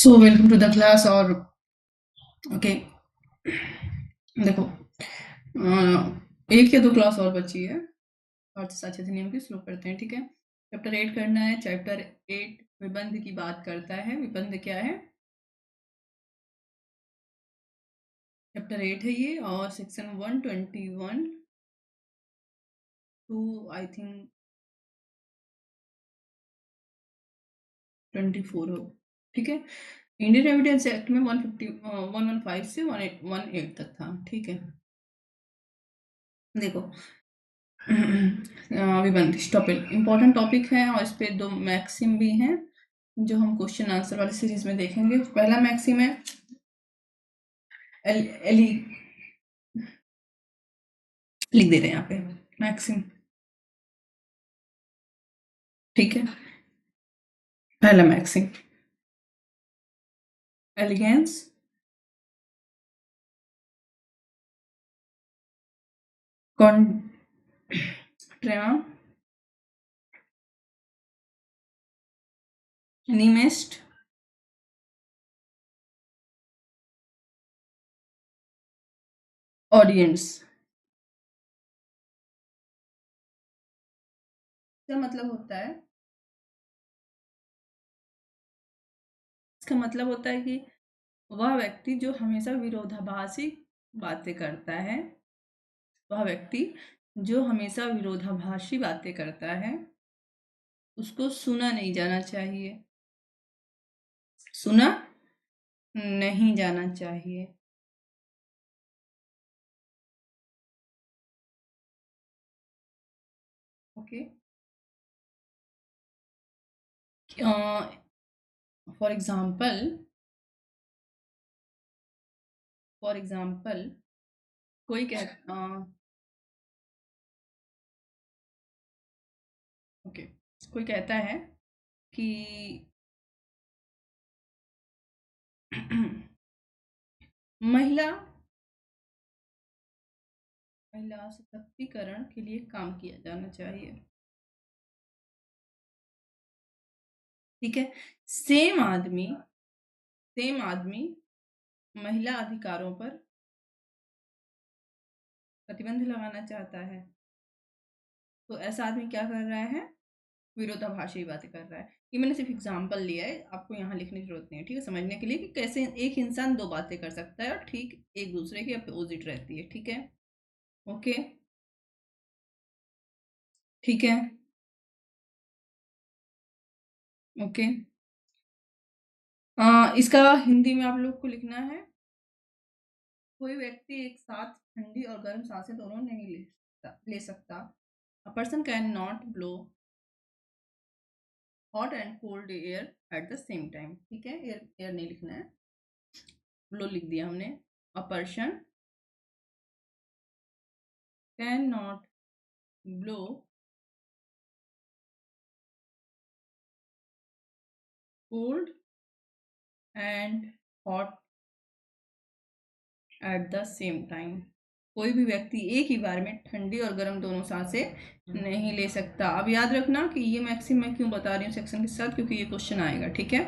So welcome to the class. और okay, देखो, एक या दो क्लास और बची है और अच्छे से नियम की शुरू करते हैं। ठीक है, चैप्टर 8 करना है। चैप्टर 8 विबंध की बात करता है। विबंध क्या है? चैप्टर 8 है ये, और सेक्शन 121 टू आई थिंक 24 हो। ठीक है, इंडियन एविडेंस एक्ट में 115 से 118 तक था। ठीक है, देखो, विबंध टॉपिक इंपॉर्टेंट टॉपिक है और इस पे दो मैक्सिम भी हैं जो हम क्वेश्चन आंसर वाली सीरीज में देखेंगे। पहला मैक्सिम है एली, लिख दे रहे हैं यहाँ पे मैक्सिम। ठीक है, पहला मैक्सिम, एलिगेंस कॉन्ट्रेमा निमेस्ट ऑडियंस। इसका मतलब होता है, इसका मतलब होता है कि वह व्यक्ति जो हमेशा विरोधाभासी बातें करता है, वह व्यक्ति जो हमेशा विरोधाभासी बातें करता है, उसको सुना नहीं जाना चाहिए, सुना नहीं जाना चाहिए। Okay, for example, for example कोई ओके, कोई कहता है कि महिला महिला सशक्तिकरण के लिए काम किया जाना चाहिए। ठीक है, सेम आदमी सेम आदमी महिला अधिकारों पर प्रतिबंध लगाना चाहता है, तो ऐसा आदमी क्या कर रहा है? विरोधाभासी बातें कर रहा है। ये मैंने सिर्फ एग्जाम्पल लिया है, आपको यहाँ लिखने की जरूरत नहीं है। ठीक है, समझने के लिए कि कैसे एक इंसान दो बातें कर सकता है और ठीक एक दूसरे के अपोजिट रहती है। ठीक है, ओके, ठीक है, ओके। इसका हिंदी में आप लोग को लिखना है, कोई व्यक्ति एक साथ ठंडी और गर्म सांसें दोनों नहीं ले सकता। A person can not blow hot and cold air at the same time. ठीक है, एयर एयर नहीं लिखना है, ब्लो लिख दिया हमने। A person can not blow cold and hot at the same time. कोई भी व्यक्ति एक ही बार में ठंडी और गर्म दोनों सांसें नहीं ले सकता। अब याद रखना कि ये मैक्सिम मैं क्यों बता रही हूँ सेक्शन के साथ, क्योंकि ये क्वेश्चन आएगा। ठीक है,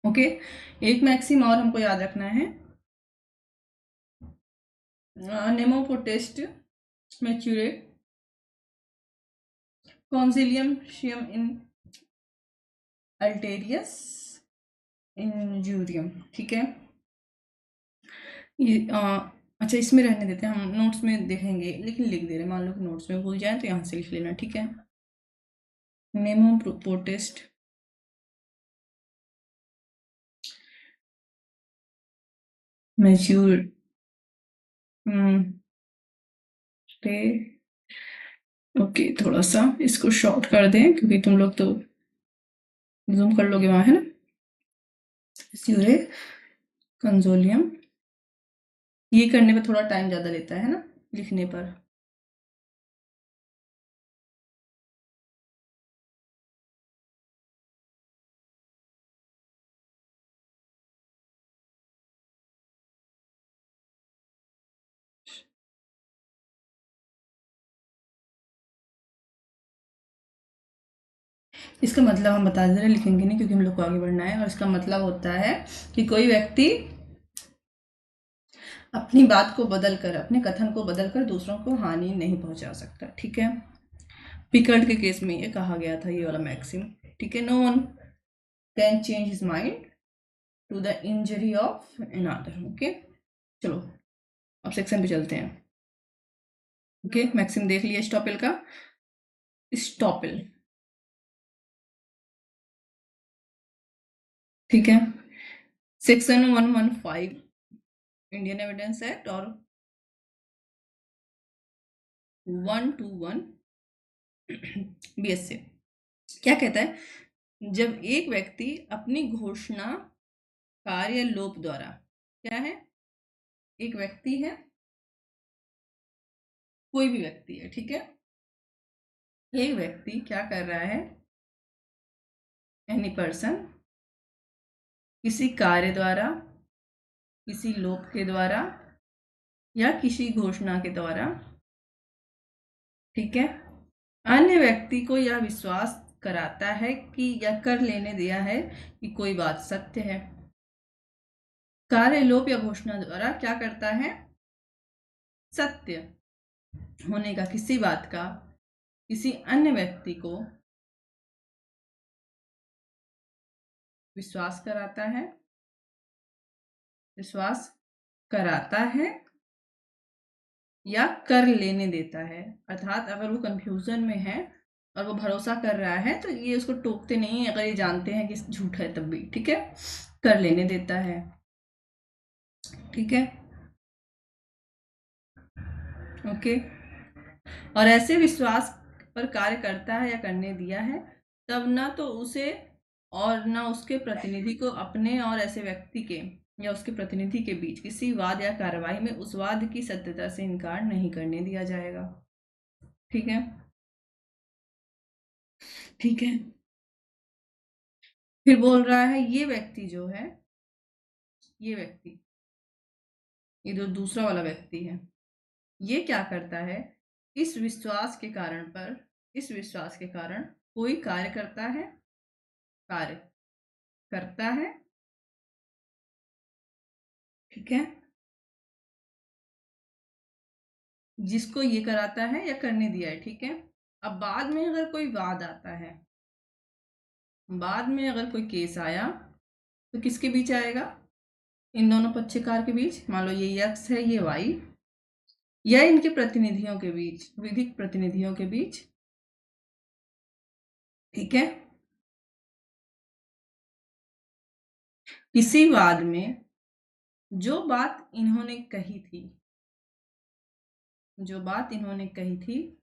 ओके। एक मैक्सिम और हमको याद रखना है, नेमो पोटेस्ट मैच्यूरे कॉन्सिलियम शियम इन अल्टेरियस इंजूरियम। ठीक है, ये अच्छा, इसमें रहने देते हैं, हम नोट्स में देखेंगे, लेकिन लिख दे रहे हैं। मान लो कि नोट्स में भूल जाए तो यहाँ से लिख लेना। ठीक है, नेमो पोटेस्ट मैच्यूर ओके, थोड़ा सा इसको शॉर्ट कर दें क्योंकि तुम लोग तो जूम कर लोगे वहां, है ना। स्यूरे कंजोलियम, ये करने में थोड़ा टाइम ज्यादा लेता है ना, लिखने पर। इसका मतलब हम बता दे रहे, लिखेंगे नहीं क्योंकि हम लोग को आगे बढ़ना है। और इसका मतलब होता है कि कोई व्यक्ति अपनी बात को बदलकर, अपने कथन को बदलकर दूसरों को हानि नहीं पहुंचा सकता। ठीक है, पिकर्ड के केस में ये कहा गया था, ये वाला मैक्सिम। ठीक है, no one can change his mind to the injury of another. Okay, चलो अब सेक्शन पे चलते हैं। ओके, मैक्सिम देख लिया स्टॉपेल का। स्टॉपेल, ठीक है, सेक्शन 115 इंडियन एविडेंस एक्ट और 121 बीएसए क्या कहता है, जब एक व्यक्ति अपनी घोषणा, कार्य, लोप द्वारा, क्या है, एक व्यक्ति है, कोई भी व्यक्ति है, ठीक है, एक व्यक्ति क्या कर रहा है, एनी पर्सन, किसी कार्य द्वारा, किसी लोप के द्वारा या किसी घोषणा के द्वारा, ठीक है, अन्य व्यक्ति को यह विश्वास कराता है कि या कर लेने दिया है कि कोई बात सत्य है। कार्य, लोप या घोषणा द्वारा क्या करता है, सत्य होने का किसी बात का किसी अन्य व्यक्ति को विश्वास कराता है, विश्वास कराता है या कर लेने देता है। अर्थात अगर वो कंफ्यूजन में है और वो भरोसा कर रहा है तो ये उसको टोकते नहीं, अगर ये जानते हैं कि झूठ है तब भी, ठीक है, कर लेने देता है। ठीक है, ओके, और ऐसे विश्वास पर कार्य करता है या करने दिया है, तब ना तो उसे और ना उसके प्रतिनिधि को अपने और ऐसे व्यक्ति के या उसके प्रतिनिधि के बीच किसी वाद या कार्यवाही में उस वाद की सत्यता से इनकार नहीं करने दिया जाएगा। ठीक है, ठीक है, फिर बोल रहा है ये व्यक्ति जो है, ये व्यक्ति, ये जो दूसरा वाला व्यक्ति है, ये क्या करता है, इस विश्वास के कारण पर, इस विश्वास के कारण कोई कार्य करता है, कार्य करता है, ठीक है, जिसको ये कराता है या करने दिया है। ठीक है, अब बाद में अगर कोई वाद आता है, बाद में अगर कोई केस आया तो किसके बीच आएगा, इन दोनों पक्षकार के बीच, मान लो ये एक्स है, ये वाई, या इनके प्रतिनिधियों के बीच, विधिक प्रतिनिधियों के बीच। ठीक है, किसी वाद में जो बात इन्होंने कही थी, जो बात इन्होंने कही थी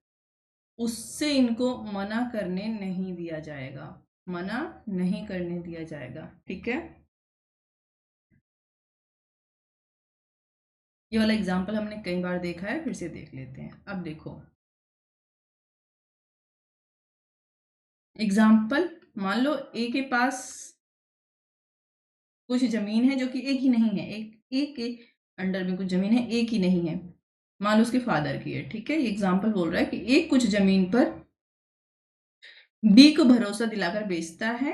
उससे इनको मना करने नहीं दिया जाएगा, मना नहीं करने दिया जाएगा। ठीक है, ये वाला एग्जाम्पल हमने कई बार देखा है, फिर से देख लेते हैं। अब देखो एग्जाम्पल, मान लो ए के पास कुछ जमीन है जो कि एक ही नहीं है, एक के अंडर में कुछ जमीन है, एक ही नहीं है, मान लो उसके फादर की है। ठीक है, ये एग्जाम्पल बोल रहा है कि एक कुछ जमीन पर बी को भरोसा दिलाकर बेचता है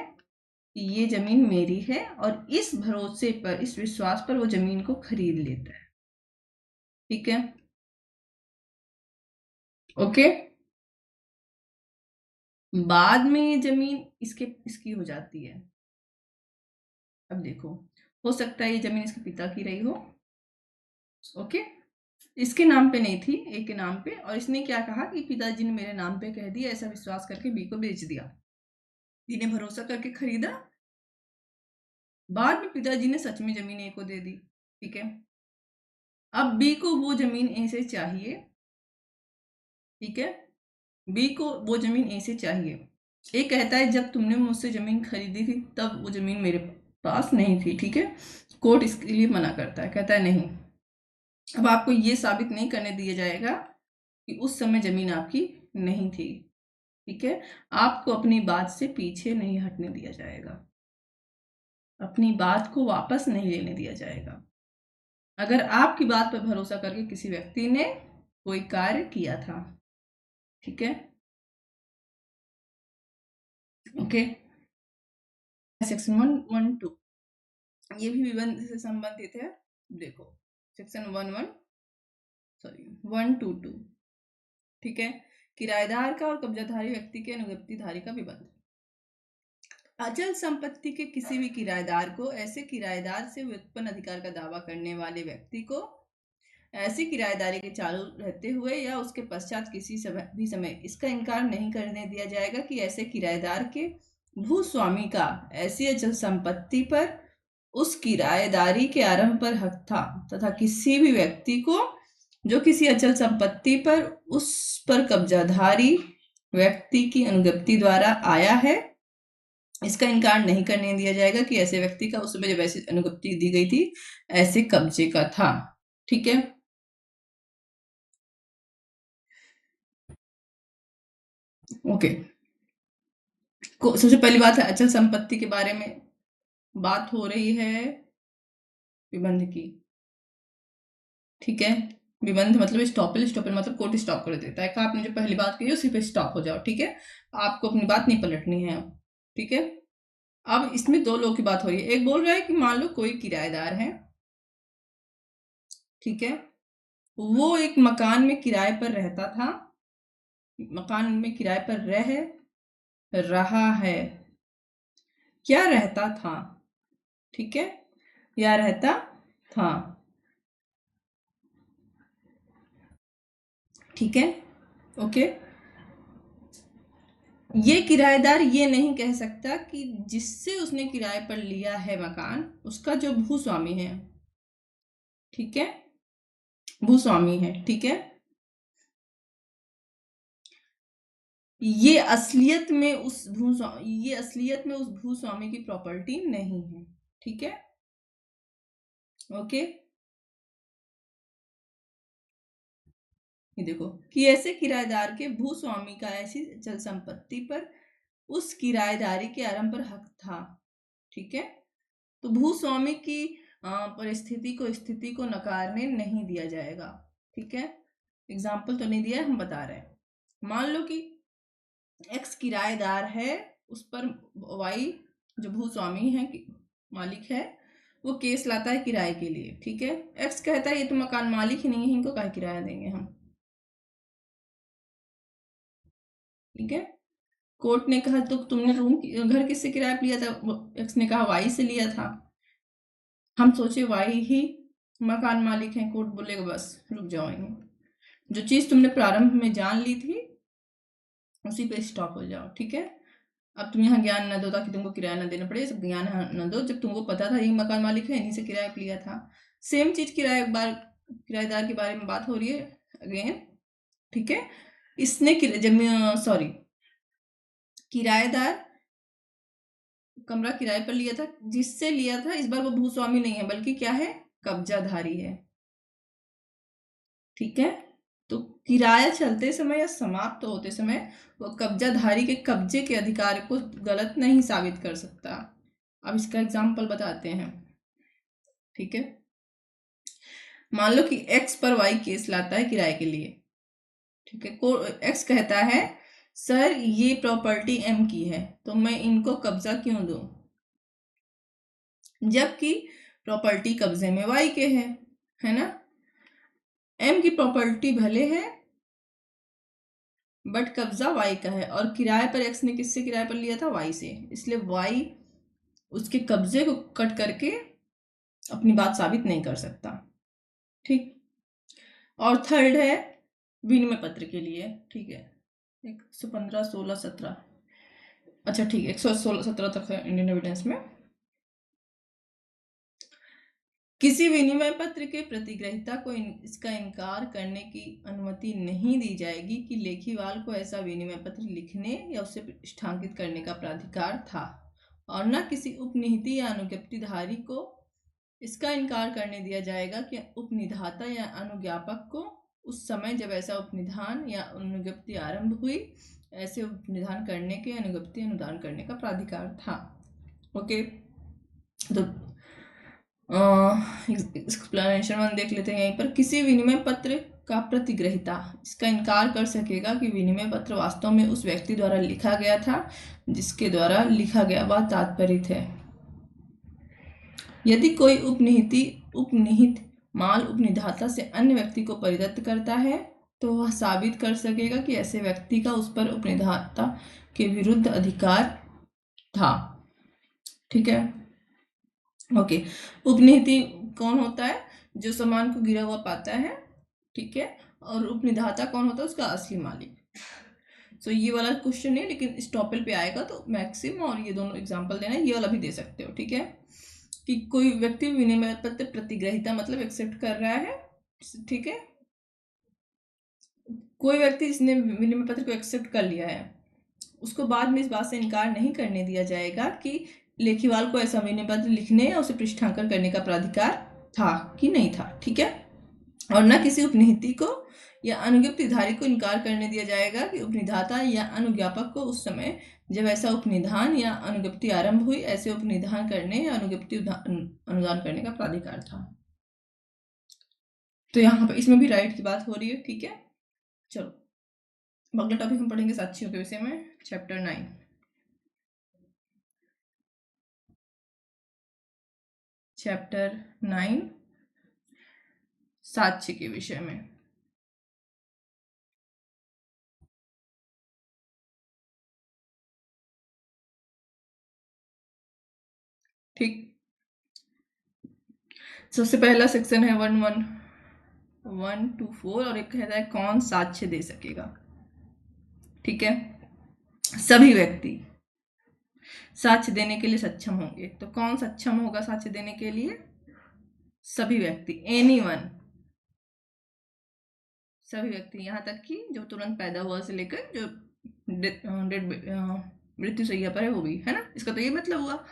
कि ये जमीन मेरी है, और इस भरोसे पर, इस विश्वास पर वो जमीन को खरीद लेता है। ठीक है, ओके, बाद में ये जमीन इसकी हो जाती है। अब देखो, हो सकता है ये जमीन इसके पिता की रही हो, ओके, इसके नाम पे नहीं थी, ए के नाम पे, और इसने क्या कहा कि पिताजी ने मेरे नाम पे कह दिया, ऐसा विश्वास करके बी को बेच दिया, बी ने भरोसा करके खरीदा, बाद में पिताजी ने सच में जमीन ए को दे दी। ठीक है, अब बी को वो जमीन ए से चाहिए, ठीक है, बी को वो जमीन ए से चाहिए। ए कहता है जब तुमने मुझसे जमीन खरीदी थी तब वो जमीन मेरे पास नहीं थी। ठीक है, कोर्ट इसके लिए मना करता है, कहता है नहीं, अब आपको ये साबित नहीं करने दिया जाएगा कि उस समय जमीन आपकी नहीं थी। ठीक है, आपको अपनी बात से पीछे नहीं हटने दिया जाएगा, अपनी बात को वापस नहीं लेने दिया जाएगा। अगर आपकी बात पर भरोसा करके किसी व्यक्ति ने कोई कार्य किया था, ठीक है, ओके। सेक्शन 112 ये भी विबंध से संबंधित है। देखो सेक्शन 122 ठीक है, किराएदार का और कब्जाधारी व्यक्ति के अनुज्ञप्तिधारी का विबंध। अचल संपत्ति के किसी भी किराएदार को ऐसे किराएदार से व्युत्पन्न अधिकार का दावा करने वाले व्यक्ति को ऐसी किराएदारी के चालू रहते हुए या उसके पश्चात किसी भी समय इसका इनकार नहीं करने दिया जाएगा कि ऐसे किराएदार के भूस्वामी का ऐसी अचल संपत्ति पर उस किराएदारी के आरंभ पर हक था तथा किसी भी व्यक्ति को जो किसी अचल संपत्ति पर उस पर कब्जाधारी व्यक्ति की अनुज्ञप्ति द्वारा आया है इसका इनकार नहीं करने दिया जाएगा कि ऐसे व्यक्ति का उस समय जब ऐसी अनुज्ञप्ति दी गई थी ऐसे कब्जे का था। ठीक है, ओके। सबसे पहली बात है अचल संपत्ति के बारे में बात हो रही है विबंध की। ठीक है, विबंध मतलब स्टॉपेज, स्टॉपेज मतलब कोर्ट स्टॉप कर देता है कि आपने जो पहली बात कही उसी पे स्टॉप हो जाओ। ठीक है, आपको अपनी बात नहीं पलटनी है। ठीक है, अब इसमें दो लोगों की बात हो रही है। एक बोल रहा है कि मान लो कोई किराएदार है, ठीक है, वो एक मकान में किराए पर रहता था, मकान में किराए पर रहा है, क्या रहता था, ठीक है, या रहता था। ठीक है, ओके। ये किराएदार ये नहीं कह सकता कि जिससे उसने किराए पर लिया है मकान उसका जो भूस्वामी है, ठीक है, भूस्वामी है, ठीक है, ये असलियत में उस भूस्वामी की प्रॉपर्टी नहीं है। ठीक है, ओके। ये देखो कि ऐसे किराएदार के भूस्वामी का ऐसी चल संपत्ति पर उस किराएदारी के आरंभ पर हक था। ठीक है, तो भूस्वामी की परिस्थिति को स्थिति को नकारने नहीं दिया जाएगा। ठीक है, एग्जाम्पल तो नहीं दिया, हम बता रहे हैं। मान लो कि एक्स किराएदार है, उस पर वाई जो भूस्वामी है, मालिक है, वो केस लाता है किराए के लिए। ठीक है, एक्स कहता है ये तो मकान मालिक ही नहीं है, इनको काहे किराया देंगे हम। ठीक है, कोर्ट ने कहा तो तुमने घर किससे किराया पे लिया था, एक्स ने कहा वाई से लिया था। हम सोचे वाई ही मकान मालिक है, कोर्ट बोलेगा बस रुक जाओ, जो चीज तुमने प्रारंभ में जान ली थी उसी पे स्टॉप हो जाओ। ठीक है, अब तुम यहाँ ज्ञान न दो ताकि तुमको किराया न देना पड़े, सब ज्ञान न दो जब तुमको पता था यही मकान मालिक है, इन्हीं से किराया पे लिया था। सेम चीज किराएदार के बारे में बात हो रही है अगेन। ठीक है, इसने सॉरी, किराएदार कमरा किराए पर लिया था, जिससे लिया था इस बार वो भूस्वामी नहीं है बल्कि क्या है, कब्जाधारी है। ठीक है, तो किराया चलते समय या समाप्त होते समय वो कब्जाधारी के कब्जे के अधिकार को गलत नहीं साबित कर सकता। अब इसका एग्जाम्पल बताते हैं। ठीक है, मान लो कि एक्स पर वाई केस लाता है किराए के लिए। ठीक है, एक्स कहता है सर ये प्रॉपर्टी एम की है तो मैं इनको कब्जा क्यों दूं, जबकि प्रॉपर्टी कब्जे में वाई के है ना। एम की प्रॉपर्टी भले है बट कब्जा वाई का है और किराए पर एक्स ने किससे किराए पर लिया था, वाई से, इसलिए वाई उसके कब्जे को कट करके अपनी बात साबित नहीं कर सकता। ठीक, और थर्ड है विनिमय पत्र के लिए। ठीक है, 115, 16, 17, अच्छा ठीक है 116, 17 तक है इंडियन एविडेंस में। किसी विनिमय पत्र के प्रतिग्रहिता को इसका इनकार करने की अनुमति नहीं दी जाएगी कि लेखीवाल को ऐसा विनिमय पत्र लिखने या उसे प्रतिष्ठांकित करने का प्राधिकार था, और न किसी उपनिहिती या अनुज्ञप्तिधारी को इसका इनकार करने दिया जाएगा कि उपनिधाता या अनुज्ञापक को उस समय जब ऐसा उपनिधान या अनुज्ञप्ति आरंभ हुई ऐसे उपनिधान करने के अनुज्ञप्ति अनुदान करने का प्राधिकार था। ओके, तो एक्सप्लेनेशन 1 देख लेते हैं यहीं पर। किसी विनिमय पत्र का प्रतिग्रहिता इसका इनकार कर सकेगा कि विनिमय पत्र वास्तव में उस व्यक्ति द्वारा लिखा गया था जिसके द्वारा लिखा गया वह तात्पर्य है। यदि कोई उपनिहित माल उपनिधाता से अन्य व्यक्ति को परिदत्त करता है तो वह साबित कर सकेगा कि ऐसे व्यक्ति का उस पर उपनिधाता के विरुद्ध अधिकार था। ठीक है, ओके। उपनिहिती कौन होता है? जो सामान को गिरा हुआ पाता है, ठीक है। और उपनिधाता कौन होता है? उसका असली मालिक। सो ये वाला क्वेश्चन है, लेकिन इस टॉपिक पे आएगा तो मैक्सिम और ये दोनों एग्जांपल देना है, ये वाला भी दे सकते हो। ठीक है, कि कोई व्यक्ति विनिमय पत्र प्रतिग्रहिता मतलब एक्सेप्ट कर रहा है। ठीक है, कोई व्यक्ति जिसने विनिमय पत्र को एक्सेप्ट कर लिया है उसको बाद में इस बात से इनकार नहीं करने दिया जाएगा कि लेखीवाल को ऐसा विनिमय पत्र लिखने या उसे पृष्ठांकन करने का प्राधिकार था कि नहीं था। ठीक है, और न किसी उपनिहिती को या अनुज्ञप्तिधारी को इनकार करने दिया जाएगा कि उपनिधाता या अनुज्ञापक को उस समय जब ऐसा उपनिधान या अनुज्ञप्ति आरंभ हुई ऐसे उपनिधान करने या अनुज्ञप्ति अनुदान करने का प्राधिकार था। तो यहाँ पर इसमें भी राइट की बात हो रही है। ठीक है, चलो अगला टॉपिक हम पढ़ेंगे साक्ष्यों के विषय में, चैप्टर 9। चैप्टर 9 साक्ष्य के विषय में। ठीक, सबसे पहला सेक्शन है 1 to 4 और एक कहता है कौन साक्ष्य दे सकेगा। ठीक है, सभी व्यक्ति साक्ष्य देने के लिए सक्षम होंगे। तो कौन सक्षम होगा साक्ष्य देने के लिए? सभी व्यक्ति, एनीवन, सभी व्यक्ति, यहाँ तक कि जो तुरंत पैदा हुआ से लेकर जो मृत्युशैया पर है वो भी, है ना। इसका तो ये मतलब हुआ।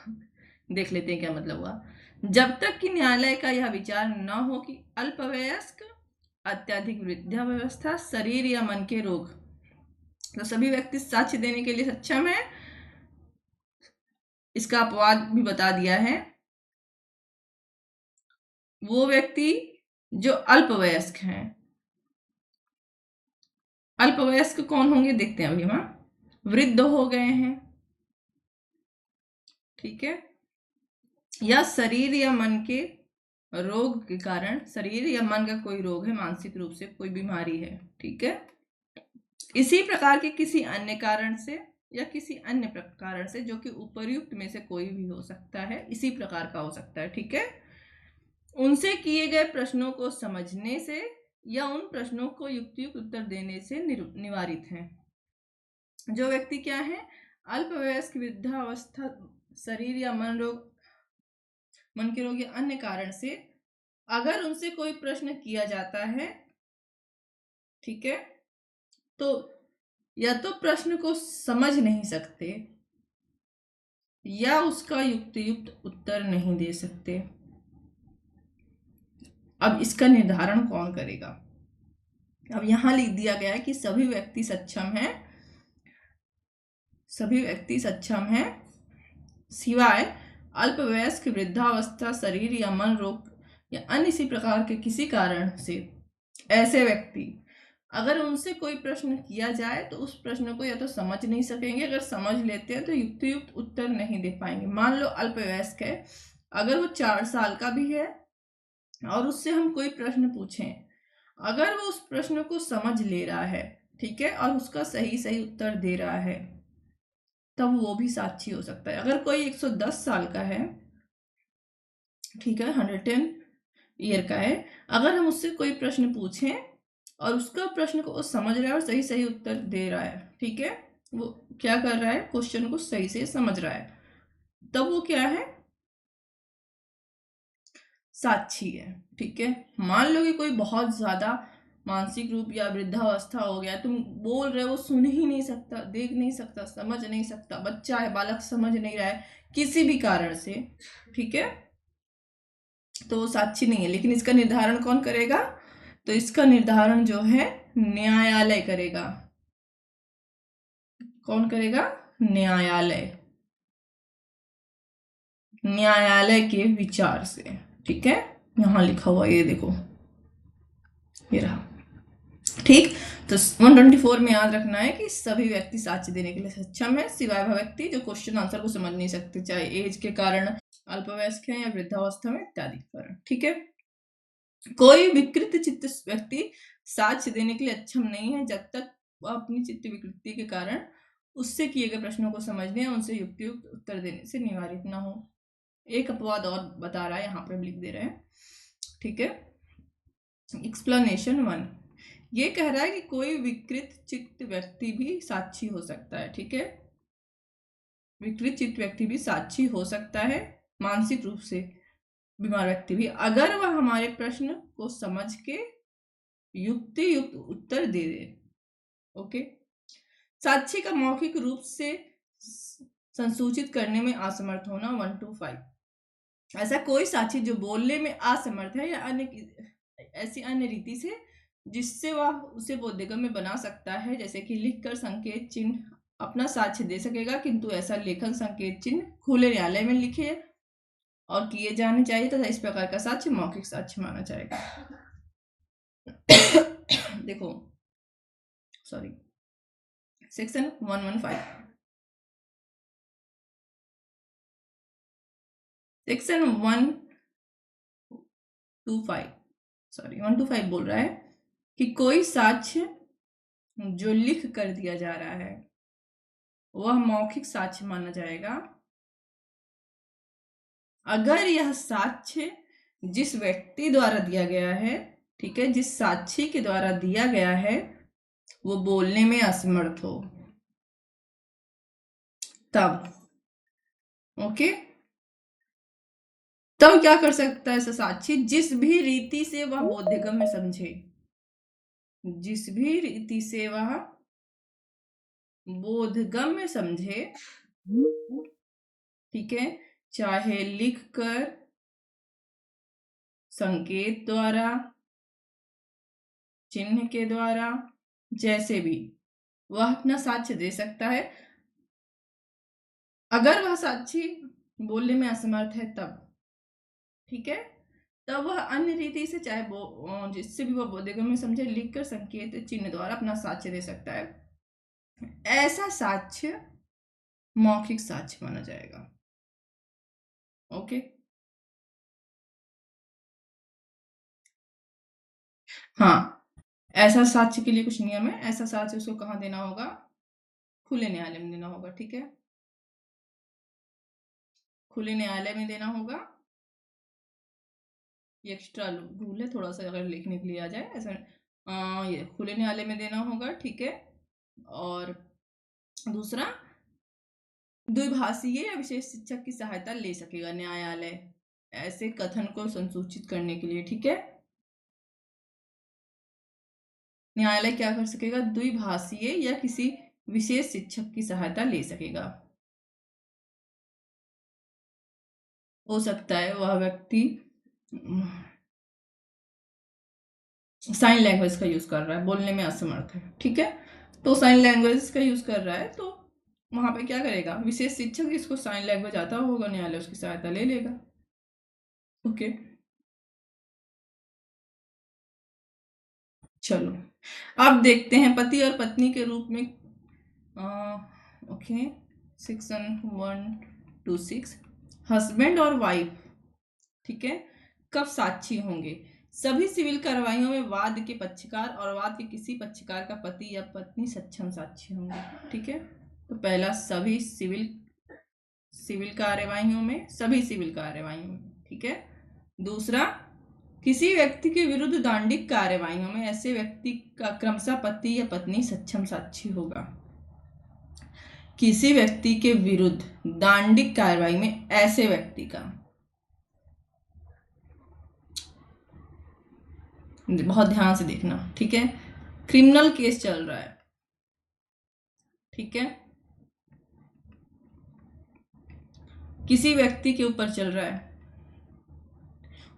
देख लेते हैं क्या मतलब हुआ। जब तक कि न्यायालय का यह विचार न हो कि अल्पवयस्क, अत्यधिक वृद्धावस्था, शरीर या मन के रोग, तो सभी व्यक्ति साक्ष्य देने के लिए सक्षम है। इसका अपवाद भी बता दिया है, वो व्यक्ति जो अल्पवयस्क हैं। अल्पवयस्क कौन होंगे देखते हैं अभी हम। वृद्ध हो गए हैं, ठीक है, या शरीर या मन के रोग के कारण, शरीर या मन का कोई रोग है, मानसिक रूप से कोई बीमारी है। ठीक है, इसी प्रकार के किसी अन्य कारण से या किसी अन्य कारण से, जो कि उपर्युक्त में से कोई भी हो सकता है, इसी प्रकार का हो सकता है। ठीक है, उनसे किए गए प्रश्नों को समझने से या उन प्रश्नों को युक्तियुक्त उत्तर देने से निवारित हैं। जो व्यक्ति क्या है? अल्पवयस्क, वृद्धावस्था, शरीर या मन के रोग या अन्य कारण से अगर उनसे कोई प्रश्न किया जाता है, ठीक है, तो या तो प्रश्न को समझ नहीं सकते या उसका युक्तियुक्त उत्तर नहीं दे सकते। अब इसका निर्धारण कौन करेगा? अब यहां लिख दिया गया है कि सभी व्यक्ति सक्षम हैं, सभी व्यक्ति सक्षम हैं सिवाय अल्पवयस्क, वृद्धावस्था, शरीर या मन रोग या अन्य इसी प्रकार के किसी कारण से ऐसे व्यक्ति, अगर उनसे कोई प्रश्न किया जाए तो उस प्रश्न को या तो समझ नहीं सकेंगे, अगर समझ लेते हैं तो युक्तियुक्त उत्तर नहीं दे पाएंगे। मान लो अल्पवयस्क है, अगर वो 4 साल का भी है और उससे हम कोई प्रश्न पूछें, अगर वो उस प्रश्न को समझ ले रहा है, ठीक है, और उसका सही उत्तर दे रहा है, तब वो भी साक्षी हो सकता है। अगर कोई 110 साल का है, ठीक है, 110 ईयर का है, अगर हम उससे कोई प्रश्न पूछें और उसका प्रश्न को वो समझ रहा है और सही उत्तर दे रहा है, ठीक है, वो क्या कर रहा है? क्वेश्चन को सही से समझ रहा है, तब वो क्या है? साक्षी है। ठीक है, मान लो कि कोई बहुत ज्यादा मानसिक रूप या वृद्धावस्था हो गया, तुम बोल रहे हो, सुन ही नहीं सकता, देख नहीं सकता, समझ नहीं सकता, बच्चा है, बालक समझ नहीं रहा है किसी भी कारण से, ठीक है, तो वो साक्षी नहीं है। लेकिन इसका निर्धारण कौन करेगा? तो इसका निर्धारण जो है न्यायालय करेगा। कौन करेगा? न्यायालय, न्यायालय के विचार से। ठीक है, यहां लिखा हुआ ये देखो, ये रहा। ठीक। तो 124 में याद रखना है कि सभी व्यक्ति साक्ष्य देने के लिए सक्षम है सिवाय वह व्यक्ति जो क्वेश्चन आंसर को समझ नहीं सकते, चाहे एज के कारण, अल्पवयस्क है या वृद्धावस्था में इत्यादि के कारण। ठीक है। कोई विकृत चित्त व्यक्ति साक्ष्य देने के लिए अक्षम नहीं है जब तक वह अपनी चित्त विकृति के कारण उससे किए गए प्रश्नों को समझने और उनसे युक्तियुक्त उत्तर देने से निवारित ना हो। एक अपवाद और बता रहा है, यहाँ पर हम लिख दे रहे हैं। ठीक है। एक्सप्लेनेशन 1 ये कह रहा है कि कोई विकृत चित्त व्यक्ति भी साक्षी हो सकता है। ठीक है। विकृत चित्त व्यक्ति भी साक्षी हो सकता है, मानसिक रूप से बीमार व्यक्ति भी, अगर वह हमारे प्रश्न को समझ के युक्ति युक्त उत्तर दे दे। ओके। साक्षी का मौखिक रूप से संसूचित करने में असमर्थ होना 125। ऐसा कोई साक्षी जो बोलने में असमर्थ है या ऐसी अन्य रीति से जिससे वह उसे बोधगम्य में बना सकता है, जैसे कि लिखकर संकेत चिन्ह अपना साक्ष्य दे सकेगा, किंतु ऐसा लेखन संकेत चिन्ह खुले न्यायालय में लिखे और किए जाने चाहिए तथा इस प्रकार का साक्ष्य मौखिक साक्ष्य माना जाएगा। देखो सॉरी, सेक्शन 115 सेक्शन 125 बोल रहा है कि कोई साक्ष्य जो लिख कर दिया जा रहा है वह मौखिक साक्ष्य माना जाएगा अगर यह साक्ष्य जिस व्यक्ति द्वारा दिया गया है, ठीक है, जिस साक्षी के द्वारा दिया गया है वो बोलने में असमर्थ हो, तब ओके, तब क्या कर सकता है ऐसा साक्षी, जिस भी रीति से वह बोधगम्य समझे, जिस भी रीति से वह बोधगम्य समझे, ठीक है, चाहे लिखकर, संकेत द्वारा, चिन्ह के द्वारा, जैसे भी वह अपना साक्ष्य दे सकता है। अगर वह साक्षी बोलने में असमर्थ है तब, ठीक है, तब वह अन्य रीति से, चाहे वो जिससे भी वह बोधगम्य समझे, लिखकर, संकेत, चिन्ह द्वारा अपना साक्ष्य दे सकता है। ऐसा साक्ष्य मौखिक साक्ष्य माना जाएगा। ओके। हाँ, ऐसा साक्ष्य के लिए कुछ नियम है। ऐसा साक्ष्य उसको कहाँ देना होगा? खुले न्यायालय में देना होगा। ठीक है, खुले न्यायालय में देना होगा। ये एक्स्ट्रा रूल है थोड़ा सा, अगर लिखने के लिए आ जाए ऐसा, ये खुले न्यायालय में देना होगा। ठीक है। और दूसरा, द्विभाषीय या विशेष शिक्षक की सहायता ले सकेगा न्यायालय ऐसे कथन को संसूचित करने के लिए। ठीक है, न्यायालय क्या कर सकेगा? द्विभाषीय या किसी विशेष शिक्षक की सहायता ले सकेगा। हो सकता है वह व्यक्ति साइन लैंग्वेज का यूज कर रहा है, बोलने में असमर्थ है, ठीक है, तो साइन लैंग्वेज का यूज कर रहा है, तो वहां पे क्या करेगा? विशेष शिक्षक जिसको साइन लैंग्वेज आता होगा, न्यायालय उसकी सहायता ले लेगा। ओके, चलो अब देखते हैं पति और पत्नी के रूप में। ओके, सेक्शन 126 हस्बैंड और वाइफ, ठीक है, कब साक्षी होंगे? सभी सिविल कार्रवाइयों में वाद के पक्षकार और वाद के किसी पक्षकार का पति या पत्नी सक्षम साक्षी होंगे। ठीक है, तो पहला सभी सिविल कार्यवाहियों में, सभी सिविल कार्यवाहियों में, ठीक है। दूसरा, किसी व्यक्ति के विरुद्ध दांडिक कार्यवाहियों में ऐसे व्यक्ति का क्रमशः पति या पत्नी सक्षम साक्षी होगा। किसी व्यक्ति के विरुद्ध दांडिक कार्यवाही में ऐसे व्यक्ति का, बहुत ध्यान से देखना, ठीक है, क्रिमिनल केस चल रहा है, ठीक है, किसी व्यक्ति के ऊपर चल रहा है,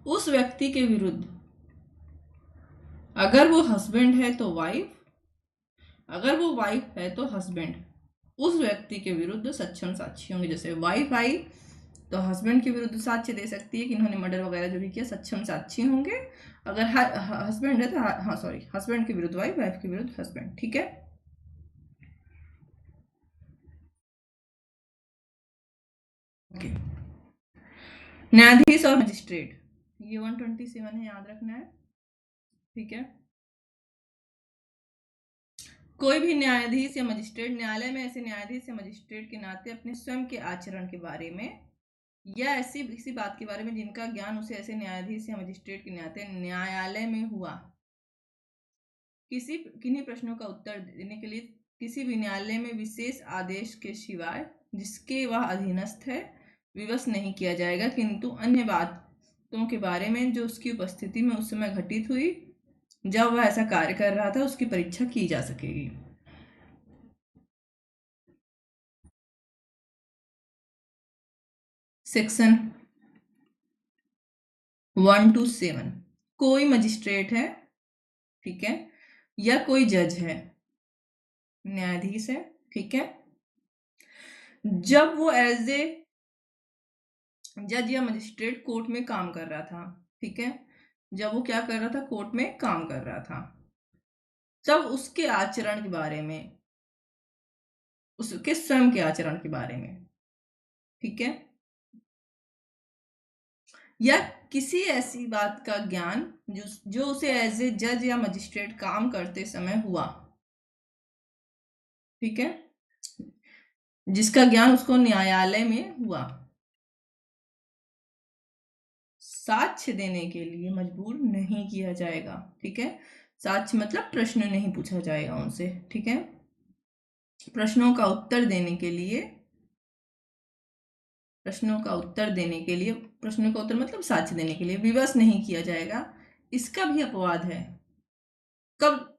उस व्यक्ति के विरुद्ध अगर वो हस्बैंड है तो वाइफ, अगर वो वाइफ है तो हस्बैंड उस व्यक्ति के विरुद्ध सक्षम साक्षी होंगे। जैसे वाइफ आई तो हस्बैंड के विरुद्ध साक्ष्य दे सकती है कि इन्होंने मर्डर वगैरह जो भी किया सक्षम साक्षी होंगे। अगर हस्बैंड है तो हाँ सॉरी, हस्बैंड के विरुद्ध वाइफ, वाइफ के विरुद्ध हस्बैंड। ठीक है, ओके। न्यायाधीश और मजिस्ट्रेट, ये 127 है, याद रखना है। ठीक है, कोई भी न्यायाधीश या मजिस्ट्रेट न्यायालय में ऐसे न्यायाधीश या मजिस्ट्रेट के नाते अपने स्वयं के आचरण के बारे में या ऐसी किसी बात के बारे में जिनका ज्ञान उसे ऐसे न्यायाधीश या मजिस्ट्रेट के नाते न्यायालय में हुआ, किन्हीं प्रश्नों का उत्तर देने के लिए किसी भी न्यायालय में विशेष आदेश के सिवाय जिसके वह अधीनस्थ है विवश नहीं किया जाएगा, किंतु अन्य बातों के बारे में जो उसकी उपस्थिति में उस समय घटित हुई जब वह ऐसा कार्य कर रहा था उसकी परीक्षा की जा सकेगी। सेक्शन 1 to 7, कोई मजिस्ट्रेट है, ठीक है, या कोई जज है, न्यायाधीश है, ठीक है, जब वो एज ए जज या मजिस्ट्रेट कोर्ट में काम कर रहा था, ठीक है, जब वो क्या कर रहा था, कोर्ट में काम कर रहा था, तब उसके आचरण के बारे में, उसके स्वयं के आचरण के बारे में, ठीक है, या किसी ऐसी बात का ज्ञान जो उसे एज ए जज या मजिस्ट्रेट काम करते समय हुआ, ठीक है, जिसका ज्ञान उसको न्यायालय में हुआ, साक्ष्य देने के लिए मजबूर नहीं किया जाएगा। ठीक है, साक्ष्य मतलब प्रश्न नहीं पूछा जाएगा उनसे। ठीक है, प्रश्नों का उत्तर देने के लिए, प्रश्नों का उत्तर मतलब साक्ष्य देने के लिए विवश नहीं किया जाएगा। इसका भी अपवाद है। कब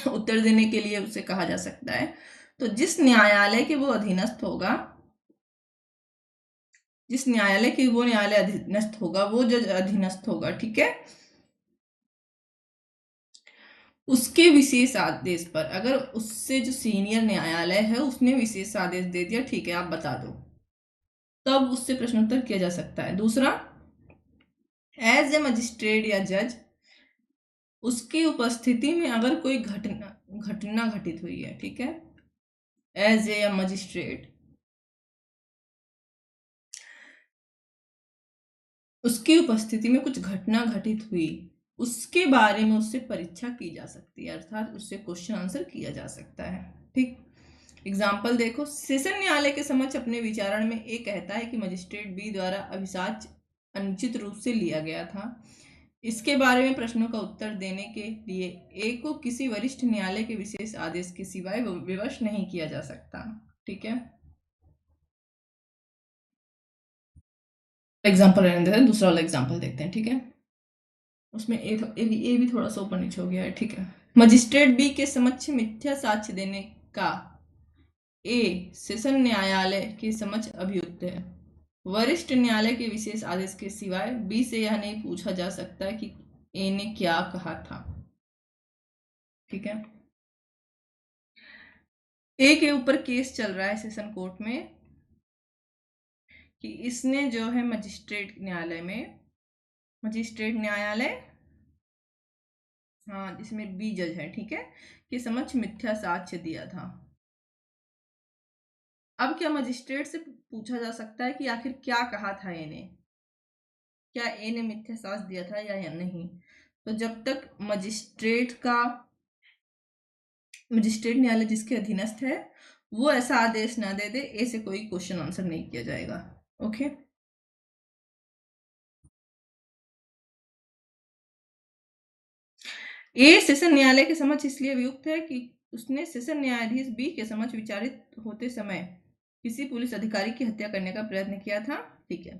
उत्तर देने के लिए उसे कहा जा सकता है, तो जिस न्यायालय के वो अधीनस्थ होगा, जिस न्यायालय के वो न्यायालय अधीनस्थ होगा, वो जज अधीनस्थ होगा, ठीक है, उसके विशेष आदेश पर, अगर उससे जो सीनियर न्यायालय है उसने विशेष आदेश दे दिया, ठीक है आप बता दो, तब उससे प्रश्नोत्तर किया जा सकता है। दूसरा, एज ए मजिस्ट्रेट या जज उसकी उपस्थिति में अगर कोई घटना घटित हुई है, ठीक है, एज ए मजिस्ट्रेट उसकी उपस्थिति में कुछ घटना घटित हुई, उसके बारे में उससे परीक्षा की जा सकती है, अर्थात उससे क्वेश्चन आंसर किया जा सकता है। ठीक, एग्जाम्पल देखो, सेशन न्यायालय के समक्ष अपने विचारण में ए कहता है कि मजिस्ट्रेट बी द्वारा अभिसाक्ष्य अनुचित रूप से लिया गया था। इसके बारे में प्रश्नों का उत्तर देने के लिए ए को किसी वरिष्ठ न्यायालय के विशेष आदेश के सिवाय विवश नहीं किया जा सकता। ठीक है, एग्जाम्पल रहने देते हैं, दूसरा वाला एग्जाम्पल देखते हैं। ठीक है, उसमें ए भी थोड़ा सा ऊपर नीचे हो गया है। ठीक है, मजिस्ट्रेट बी के समक्ष मिथ्या साक्ष्य देने का ए सेशन न्यायालय के समक्ष अभियुक्त है। वरिष्ठ न्यायालय के विशेष आदेश के सिवाय बी से यह नहीं पूछा जा सकता कि ए ने क्या कहा था। ठीक है, ए के ऊपर केस चल रहा है सेशन कोर्ट में कि इसने जो है मजिस्ट्रेट न्यायालय, हाँ जिसमें बी जज है, ठीक है, के समक्ष मिथ्या साक्ष्य दिया था। अब क्या मजिस्ट्रेट से पूछा जा सकता है कि आखिर क्या कहा था ए ने, क्या ए ने मिथ्या साक्ष्य दिया था या नहीं। तो जब तक मजिस्ट्रेट न्यायालय जिसके अधीनस्थ है वो ऐसा आदेश ना दे दे, ए से कोई क्वेश्चन आंसर नहीं किया जाएगा। ओके, ए सेशन न्यायालय के समक्ष इसलिए अभियुक्त है कि उसने सेशन न्यायाधीश बी के समक्ष विचारित होते समय किसी पुलिस अधिकारी की हत्या करने का प्रयत्न किया था। ठीक है,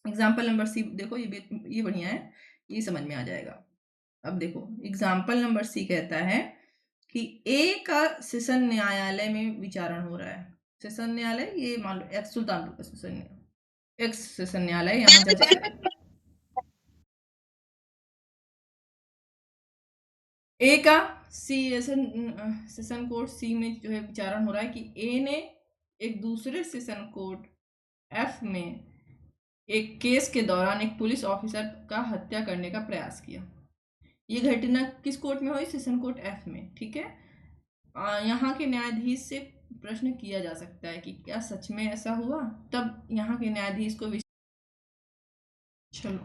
एग्जाम्पल नंबर सी देखो, ये बढ़िया है, ये समझ में आ जाएगा। अब देखो एग्जाम्पल नंबर सी कहता है कि ए का सेशन न्यायालय में विचारण हो रहा है। सेशन न्यायालय ये मान लो एक्स सुल्तानपुर का सेशन न्यायालय, यहाँ जज ए का सेशन कोर्ट सी में जो है विचारण हो रहा है कि ए ने एक दूसरे सेशन कोर्ट एफ में एक केस के दौरान एक पुलिस ऑफिसर का हत्या करने का प्रयास किया। ये घटना किस कोर्ट में हुई? सेशन कोर्ट एफ में। ठीक है, यहाँ के न्यायाधीश से प्रश्न किया जा सकता है कि क्या सच में ऐसा हुआ, तब यहाँ के न्यायाधीश को चलो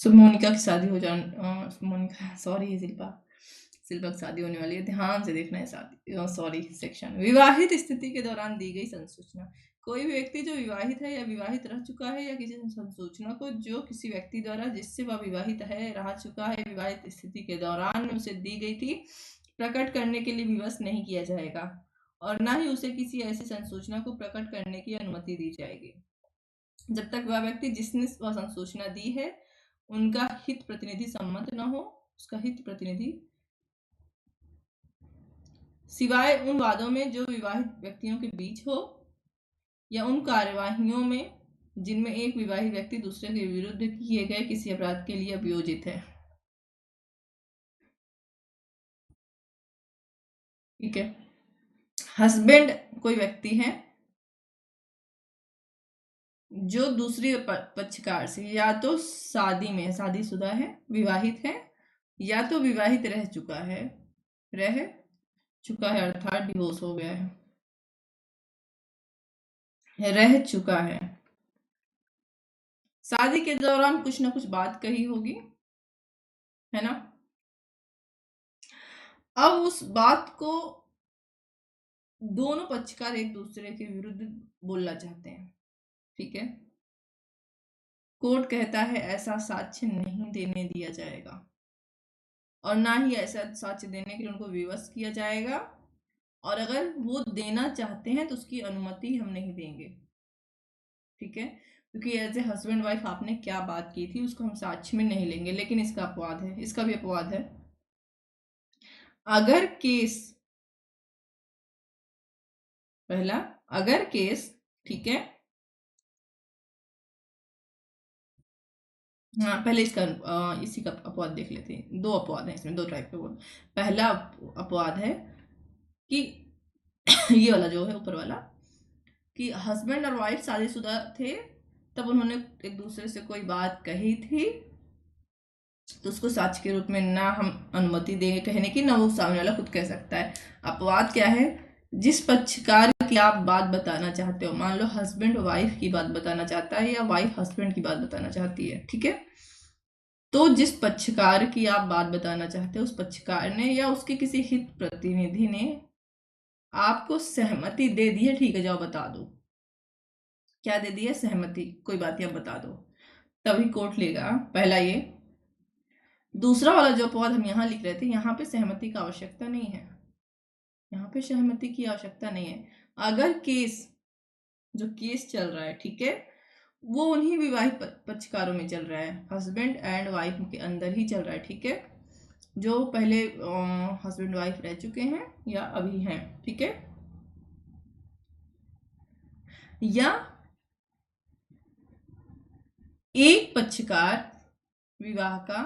मोनिका की शादी हो मोनिका सॉरी शिल्पा की शादी होने वाली है, ध्यान से देखना है शादी सॉरी सेक्शन। विवाहित स्थिति के दौरान दी गई संसूचना। कोई भी व्यक्ति जो विवाहित है या विवाहित रह चुका है या किसी संसूचना को जो किसी व्यक्ति द्वारा जिससे वह विवाहित है, रह चुका है, विवाहित स्थिति के दौरान उसे दी गई थी, प्रकट करने के लिए विवश नहीं किया जाएगा और ना ही उसे किसी ऐसी संसूचना को प्रकट करने की अनुमति दी जाएगी जब तक वह व्यक्ति जिसने वह संसूचना दी है उनका हित प्रतिनिधि सम्मत न हो। उसका हित प्रतिनिधि सिवाय उन वादों में जो विवाहित व्यक्तियों के बीच हो या उन कार्यवाहियों में जिनमें एक विवाहित व्यक्ति दूसरे के विरुद्ध किए गए किसी अपराध के लिए अभियोजित है। ठीक है, हस्बैंड कोई व्यक्ति है जो दूसरे पक्षकार से या तो शादी में शादीशुदा है, विवाहित है, या तो विवाहित रह चुका है अर्थात डिवोर्स हो गया है, रह चुका है, शादी के दौरान कुछ ना कुछ बात कही होगी, है ना। अब उस बात को दोनों पक्षकार एक दूसरे के विरुद्ध बोलना चाहते हैं। ठीक है, कोर्ट कहता है ऐसा साक्ष्य नहीं देने दिया जाएगा और ना ही ऐसा साक्ष्य देने के लिए उनको विवश किया जाएगा, और अगर वो देना चाहते हैं तो उसकी अनुमति हम नहीं देंगे। ठीक है, क्योंकि एज ए हस्बैंड वाइफ आपने क्या बात की थी उसको हम साक्ष्य में नहीं लेंगे। लेकिन इसका अपवाद है, इसका भी अपवाद है। अगर केस पहला, अगर केस, ठीक है, हाँ पहले इसका इसी का अपवाद देख लेते हैं। दो अपवाद हैं इसमें, दो टाइप के अपवाद। पहला अपवाद है कि ये वाला जो है ऊपर वाला, कि हस्बैंड और वाइफ शादीशुदा थे तब उन्होंने एक दूसरे से कोई बात कही थी तो उसको साक्ष्य के रूप में ना हम अनुमति देंगे कहने की, ना वो सामने वाला खुद कह सकता है। अपवाद क्या है? जिस पक्षकार की आप बात बताना चाहते हो, मान लो हस्बैंड वाइफ की बात बताना चाहता है या वाइफ हस्बैंड की बात बताना चाहती है, ठीक है, तो जिस पक्षकार की आप बात बताना चाहते हो उस पक्षकार ने या उसके किसी हित प्रतिनिधि ने आपको सहमति दे दी है, ठीक है जाओ बता दो, क्या दे दी है? सहमति, कोई बात नहीं आप बता दो, तभी कोर्ट लेगा। पहला ये। दूसरा वाला जो अपवाद हम यहाँ लिख रहे थे, यहाँ पे सहमति का आवश्यकता नहीं है, यहाँ पे सहमति की आवश्यकता नहीं है। अगर केस, जो केस चल रहा है, ठीक है, वो उन्हीं विवाहित पक्षकारों में चल रहा है, हस्बैंड एंड वाइफ के अंदर ही चल रहा है, ठीक है, जो पहले हस्बैंड वाइफ रह चुके हैं या अभी हैं, ठीक है, या एक पक्षकार विवाह का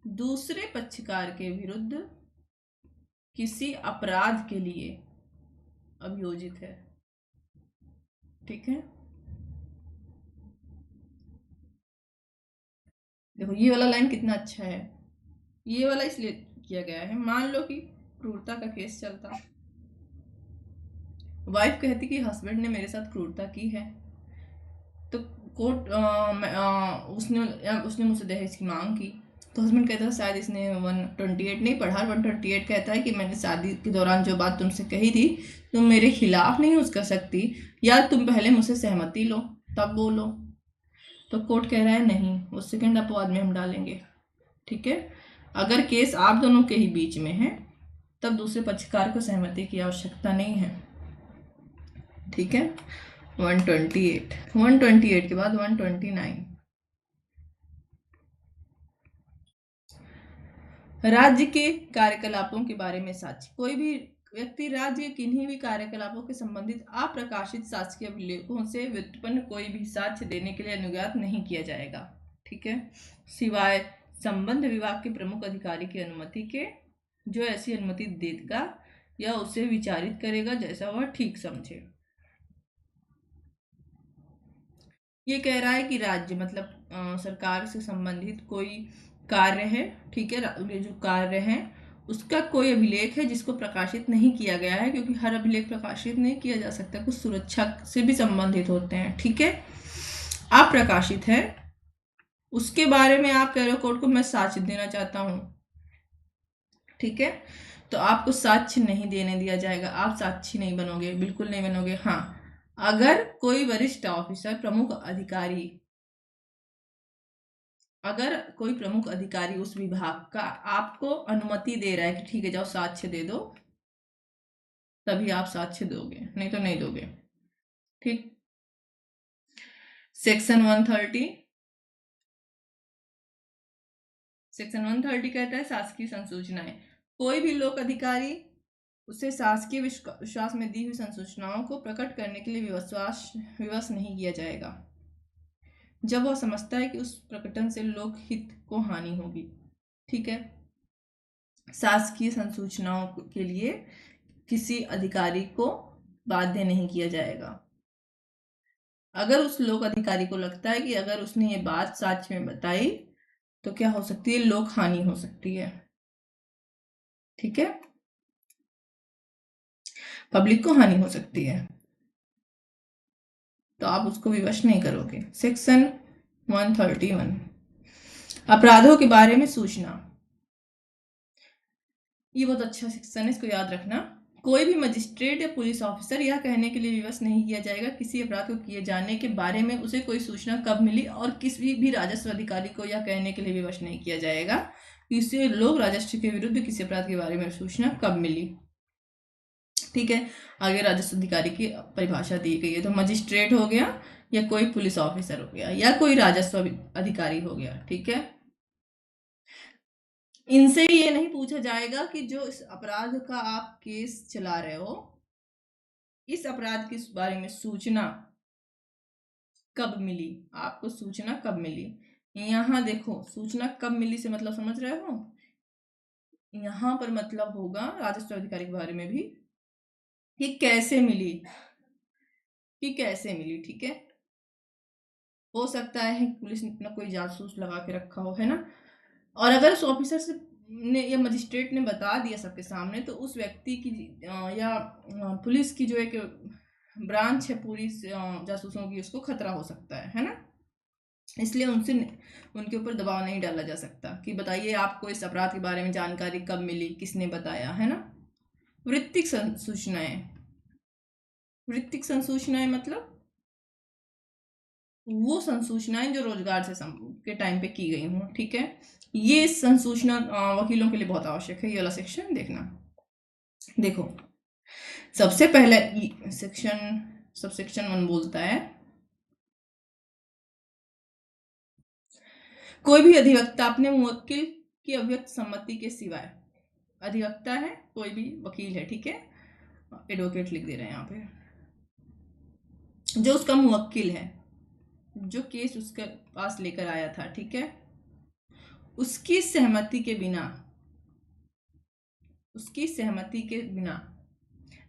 दूसरे पक्षकार के विरुद्ध किसी अपराध के लिए अभियोजित है। ठीक है, देखो ये वाला लाइन कितना अच्छा है। ये वाला इसलिए किया गया है, मान लो कि क्रूरता का केस चलता, वाइफ कहती कि हस्बैंड ने मेरे साथ क्रूरता की है, तो कोर्ट उसने मुझसे दहेज की मांग की, तो हस्बैंड कहता है शायद इसने 128 नहीं पढ़ा, 128 कहता है कि मैंने शादी के दौरान जो बात तुमसे कही थी तुम मेरे खिलाफ नहीं यूज कर सकती, या तुम पहले मुझसे सहमति लो तब बोलो। तो कोर्ट कह रहा है नहीं, वो सेकंड अपवाद में हम डालेंगे। ठीक है, अगर केस आप दोनों के ही बीच में है तब दूसरे पक्षकार को सहमति की आवश्यकता नहीं है। ठीक है, 128 के बाद 129, राज्य के कार्यकलापों के बारे में साक्ष्य। कोई भी व्यक्ति राज्य के किन्हीं भी कार्यकलापों के संबंधित अप्रकाशित साक्ष्य के अभिलेखों से व्युत्पन्न कोई भी साक्ष्य देने के लिए अनुज्ञात नहीं किया जाएगा। ठीक है, सिवाय संबंध विभाग के प्रमुख अधिकारी की अनुमति के जो ऐसी अनुमति देगा या उसे विचारित करेगा जैसा वह ठीक समझे। ये कह रहा है कि राज्य मतलब सरकार से संबंधित कोई कार्य है, ठीक है, ये जो कार्य है उसका कोई अभिलेख है जिसको प्रकाशित नहीं किया गया है, क्योंकि हर अभिलेख प्रकाशित नहीं किया जा सकता, कुछ सुरक्षा से भी संबंधित होते हैं, ठीक है। अप्रकाशित है, उसके बारे में आप कह रहे हो कोर्ट को मैं साक्ष्य देना चाहता हूं, ठीक है, तो आपको साक्ष्य नहीं देने दिया जाएगा, आप साक्षी नहीं बनोगे, बिल्कुल नहीं बनोगे। हाँ, अगर कोई वरिष्ठ ऑफिसर अगर कोई प्रमुख अधिकारी उस विभाग का आपको अनुमति दे रहा है कि ठीक है जाओ साक्ष्य दे दो, तभी आप साक्ष्य दोगे, नहीं तो नहीं दोगे, ठीक। सेक्शन 130 कहता है शासकीय संसूचनाएं, कोई भी लोक अधिकारी उसे शासकीय विश्वास में दी हुई संसूचनाओं को प्रकट करने के लिए विवश नहीं किया जाएगा जब वह समझता है कि उस प्रकटन से लोकहित को हानि होगी, ठीक है। शासकीय संसूचनाओं के लिए किसी अधिकारी को बाध्य नहीं किया जाएगा। अगर उस लोक अधिकारी को लगता है कि अगर उसने ये बात साक्ष्य में बताई तो क्या हो सकती है, लोक हानि हो सकती है, ठीक है, पब्लिक को हानि हो सकती है, तो आप उसको विवश नहीं करोगे। सेक्शन 131 अपराधों के बारे में सूचना, ये बहुत अच्छा सेक्शन है, इसको याद रखना। कोई भी मजिस्ट्रेट या पुलिस ऑफिसर यह कहने के लिए विवश नहीं किया जाएगा किसी अपराध को किए जाने के बारे में उसे कोई सूचना कब मिली, और किसी भी राजस्व अधिकारी को यह कहने के लिए विवश नहीं किया जाएगा कि उसे लोक राजस्व के विरुद्ध किसी अपराध के बारे में सूचना कब मिली, ठीक है। आगे राजस्व अधिकारी की परिभाषा दी गई है, तो मजिस्ट्रेट हो गया या कोई पुलिस ऑफिसर हो गया या कोई राजस्व अधिकारी हो गया, ठीक है। इनसे ये नहीं पूछा जाएगा कि जो इस अपराध का आप केस चला रहे हो, इस अपराध के बारे में सूचना कब मिली, आपको सूचना कब मिली। यहाँ देखो सूचना कब मिली से मतलब समझ रहे हो, यहाँ पर मतलब होगा राजस्व अधिकारी के बारे में भी कि कैसे मिली, ठीक है। हो सकता है पुलिस ने कोई जासूस लगा के रखा हो, है ना, और अगर उस ऑफिसर से ने या मजिस्ट्रेट ने बता दिया सबके सामने तो उस व्यक्ति की या पुलिस की जो एक ब्रांच है पूरी जासूसों की, उसको खतरा हो सकता है ना, इसलिए उनके ऊपर दबाव नहीं डाला जा सकता कि बताइए आपको इस अपराध के बारे में जानकारी कब मिली, किसने बताया, है ना। वृत्तिक संसूचनाएं मतलब वो संसूचनाएं जो रोजगार से के टाइम पे की गई हों, ठीक है। ये संसूचना वकीलों के लिए बहुत आवश्यक है, ये वाला सेक्शन देखना। देखो सबसे पहले सबसेक्शन 1 बोलता है कोई भी अधिवक्ता अपने मुवक्किल की अभिव्यक्त सम्मति के सिवाय, अधिवक्ता है कोई भी वकील है, ठीक है, एडवोकेट लिख दे रहे हैं यहाँ पे, जो उसका मुवक्किल है जो केस उसके पास लेकर आया था, ठीक है, उसकी सहमति के बिना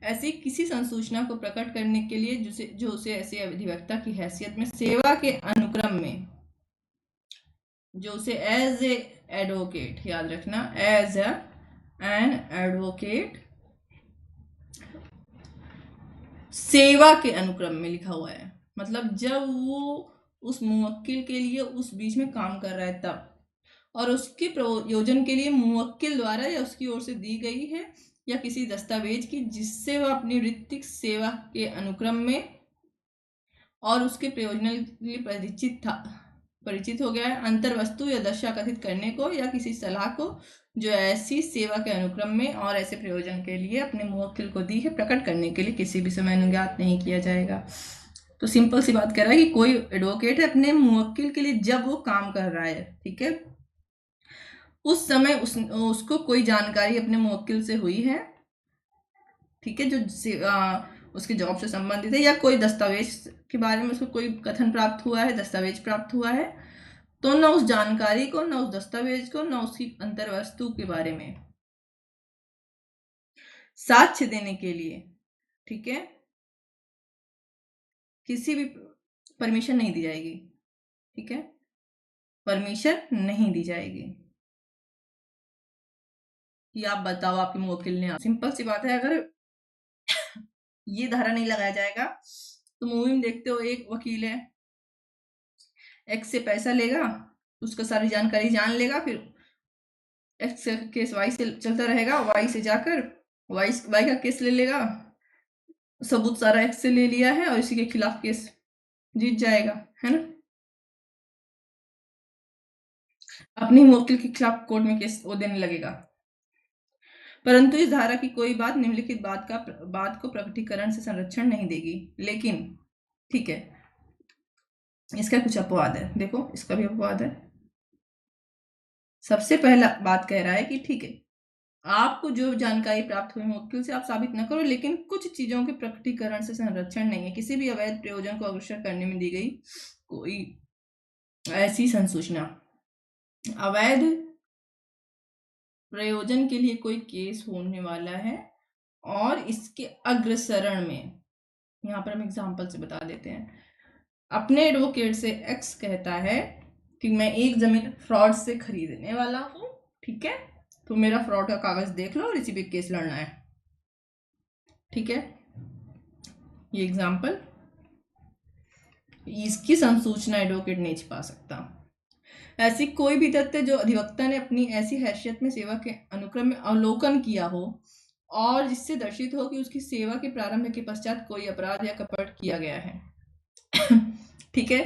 ऐसी किसी संसूचना को प्रकट करने के लिए जो उसे ऐसे अधिवक्ता की हैसियत में सेवा के अनुक्रम में, जो उसे एज ए एडवोकेट, याद रखना एज एन एडवोकेट सेवा के अनुक्रम में लिखा हुआ है, मतलब जब वो उस मुवक्किल के लिए उस बीच में काम कर रहा है तब, और उसके प्रयोजन के लिए मुवक्किल द्वारा या उसकी ओर से दी गई है या किसी दस्तावेज की जिससे वह अपनी वृत्तिक सेवा के अनुक्रम में और उसके प्रयोजन के लिए परिचित हो गया है, अंतर वस्तु या दशा कथित करने को या किसी सलाह को जो ऐसी सेवा के अनुक्रम में और ऐसे प्रयोजन के लिए अपने मुवक्किल को दी है प्रकट करने के लिए किसी भी समय अनुज्ञात नहीं किया जाएगा। तो सिंपल सी बात कर रहा है कि कोई एडवोकेट है अपने मुवक्किल के लिए जब वो काम कर रहा है, ठीक है, उस समय उसको कोई जानकारी अपने मुवक्किल से हुई है, ठीक है, जो उसके जॉब से संबंधित है या कोई दस्तावेज के बारे में उसको कोई कथन प्राप्त हुआ है, दस्तावेज प्राप्त हुआ है, तो न उस जानकारी को, न उस दस्तावेज को, न उसकी अंतर्वस्तु के बारे में साक्ष्य देने के लिए, ठीक है, किसी भी परमिशन नहीं दी जाएगी, ठीक है, परमिशन नहीं दी जाएगी कि आप बताओ आपके मुवक्किल ने, सिंपल सी बात है। अगर ये धारा नहीं लगाया जाएगा तो मूवी में देखते हो एक वकील है, एक्स से पैसा लेगा, उसका सारी जानकारी जान लेगा, फिर एक्स का केस वाई से चलता रहेगा, वाई से जाकर वाई का केस ले लेगा, सबूत सारा एक्स से ले लिया है और इसी के खिलाफ केस जीत जाएगा, है ना, अपने मुवक्किल के खिलाफ कोर्ट में केस वो देने लगेगा। परंतु इस धारा की कोई बात निम्नलिखित बात को प्रकटीकरण से संरक्षण नहीं देगी। लेकिन ठीक है, इसका कुछ अपवाद है, देखो इसका भी अपवाद है। सबसे पहला बात कह रहा है कि ठीक है, आपको जो जानकारी प्राप्त हुई मुवक्किल से आप साबित न करो, लेकिन कुछ चीजों के प्रकटीकरण से संरक्षण नहीं है। किसी भी अवैध प्रयोजन को अग्रसर करने में दी गई कोई ऐसी संसूचना, अवैध प्रयोजन के लिए कोई केस होने वाला है और इसके अग्रसरण में, यहां पर हम एग्जाम्पल से बता देते हैं। अपने एडवोकेट से एक्स कहता है कि मैं एक जमीन फ्रॉड से खरीदने वाला हूं, ठीक है, तो मेरा फ्रॉड का कागज देख लो और इसी पे केस लड़ना है, ठीक है। ये एग्जाम्पल, इसकी संसूचना एडवोकेट नहीं छिपा सकता। ऐसी कोई भी तथ्य जो अधिवक्ता ने अपनी ऐसी हैसियत में सेवा के अनुक्रम में अवलोकन किया हो और जिससे दर्शित हो कि उसकी सेवा के प्रारंभ के पश्चात कोई अपराध या कपट किया गया है, ठीक है।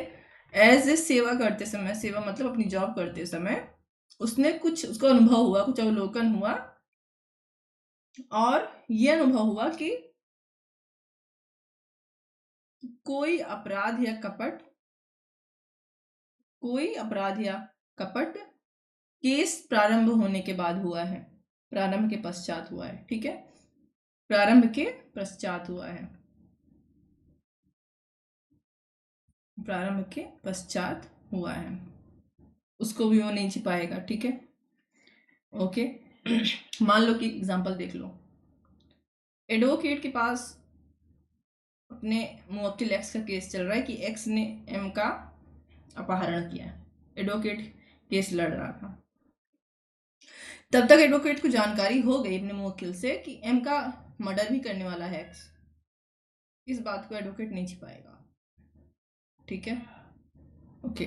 एज ए सेवा करते समय, सेवा मतलब अपनी जॉब करते समय उसने कुछ, उसको अनुभव हुआ, कुछ अवलोकन हुआ और ये अनुभव हुआ कि कोई अपराध या कपट केस प्रारंभ होने के बाद हुआ है, प्रारंभ के पश्चात हुआ है, ठीक है, प्रारंभ के पश्चात हुआ है, प्रारंभ के पश्चात हुआ है, उसको भी वो नहीं छिपाएगा, ठीक है, ओके। मान लो कि एग्जांपल देख लो, एडवोकेट के पास अपने मुवक्किल एक्स का केस चल रहा है कि एक्स ने एम का अपहरण किया, एडवोकेट केस लड़ रहा था। तब तक एडवोकेट को जानकारी हो गई अपने मुवक्किल से कि एम का मर्डर भी करने वाला है एक्स, इस बात को एडवोकेट नहीं छिपाएगा, ठीक है, ओके।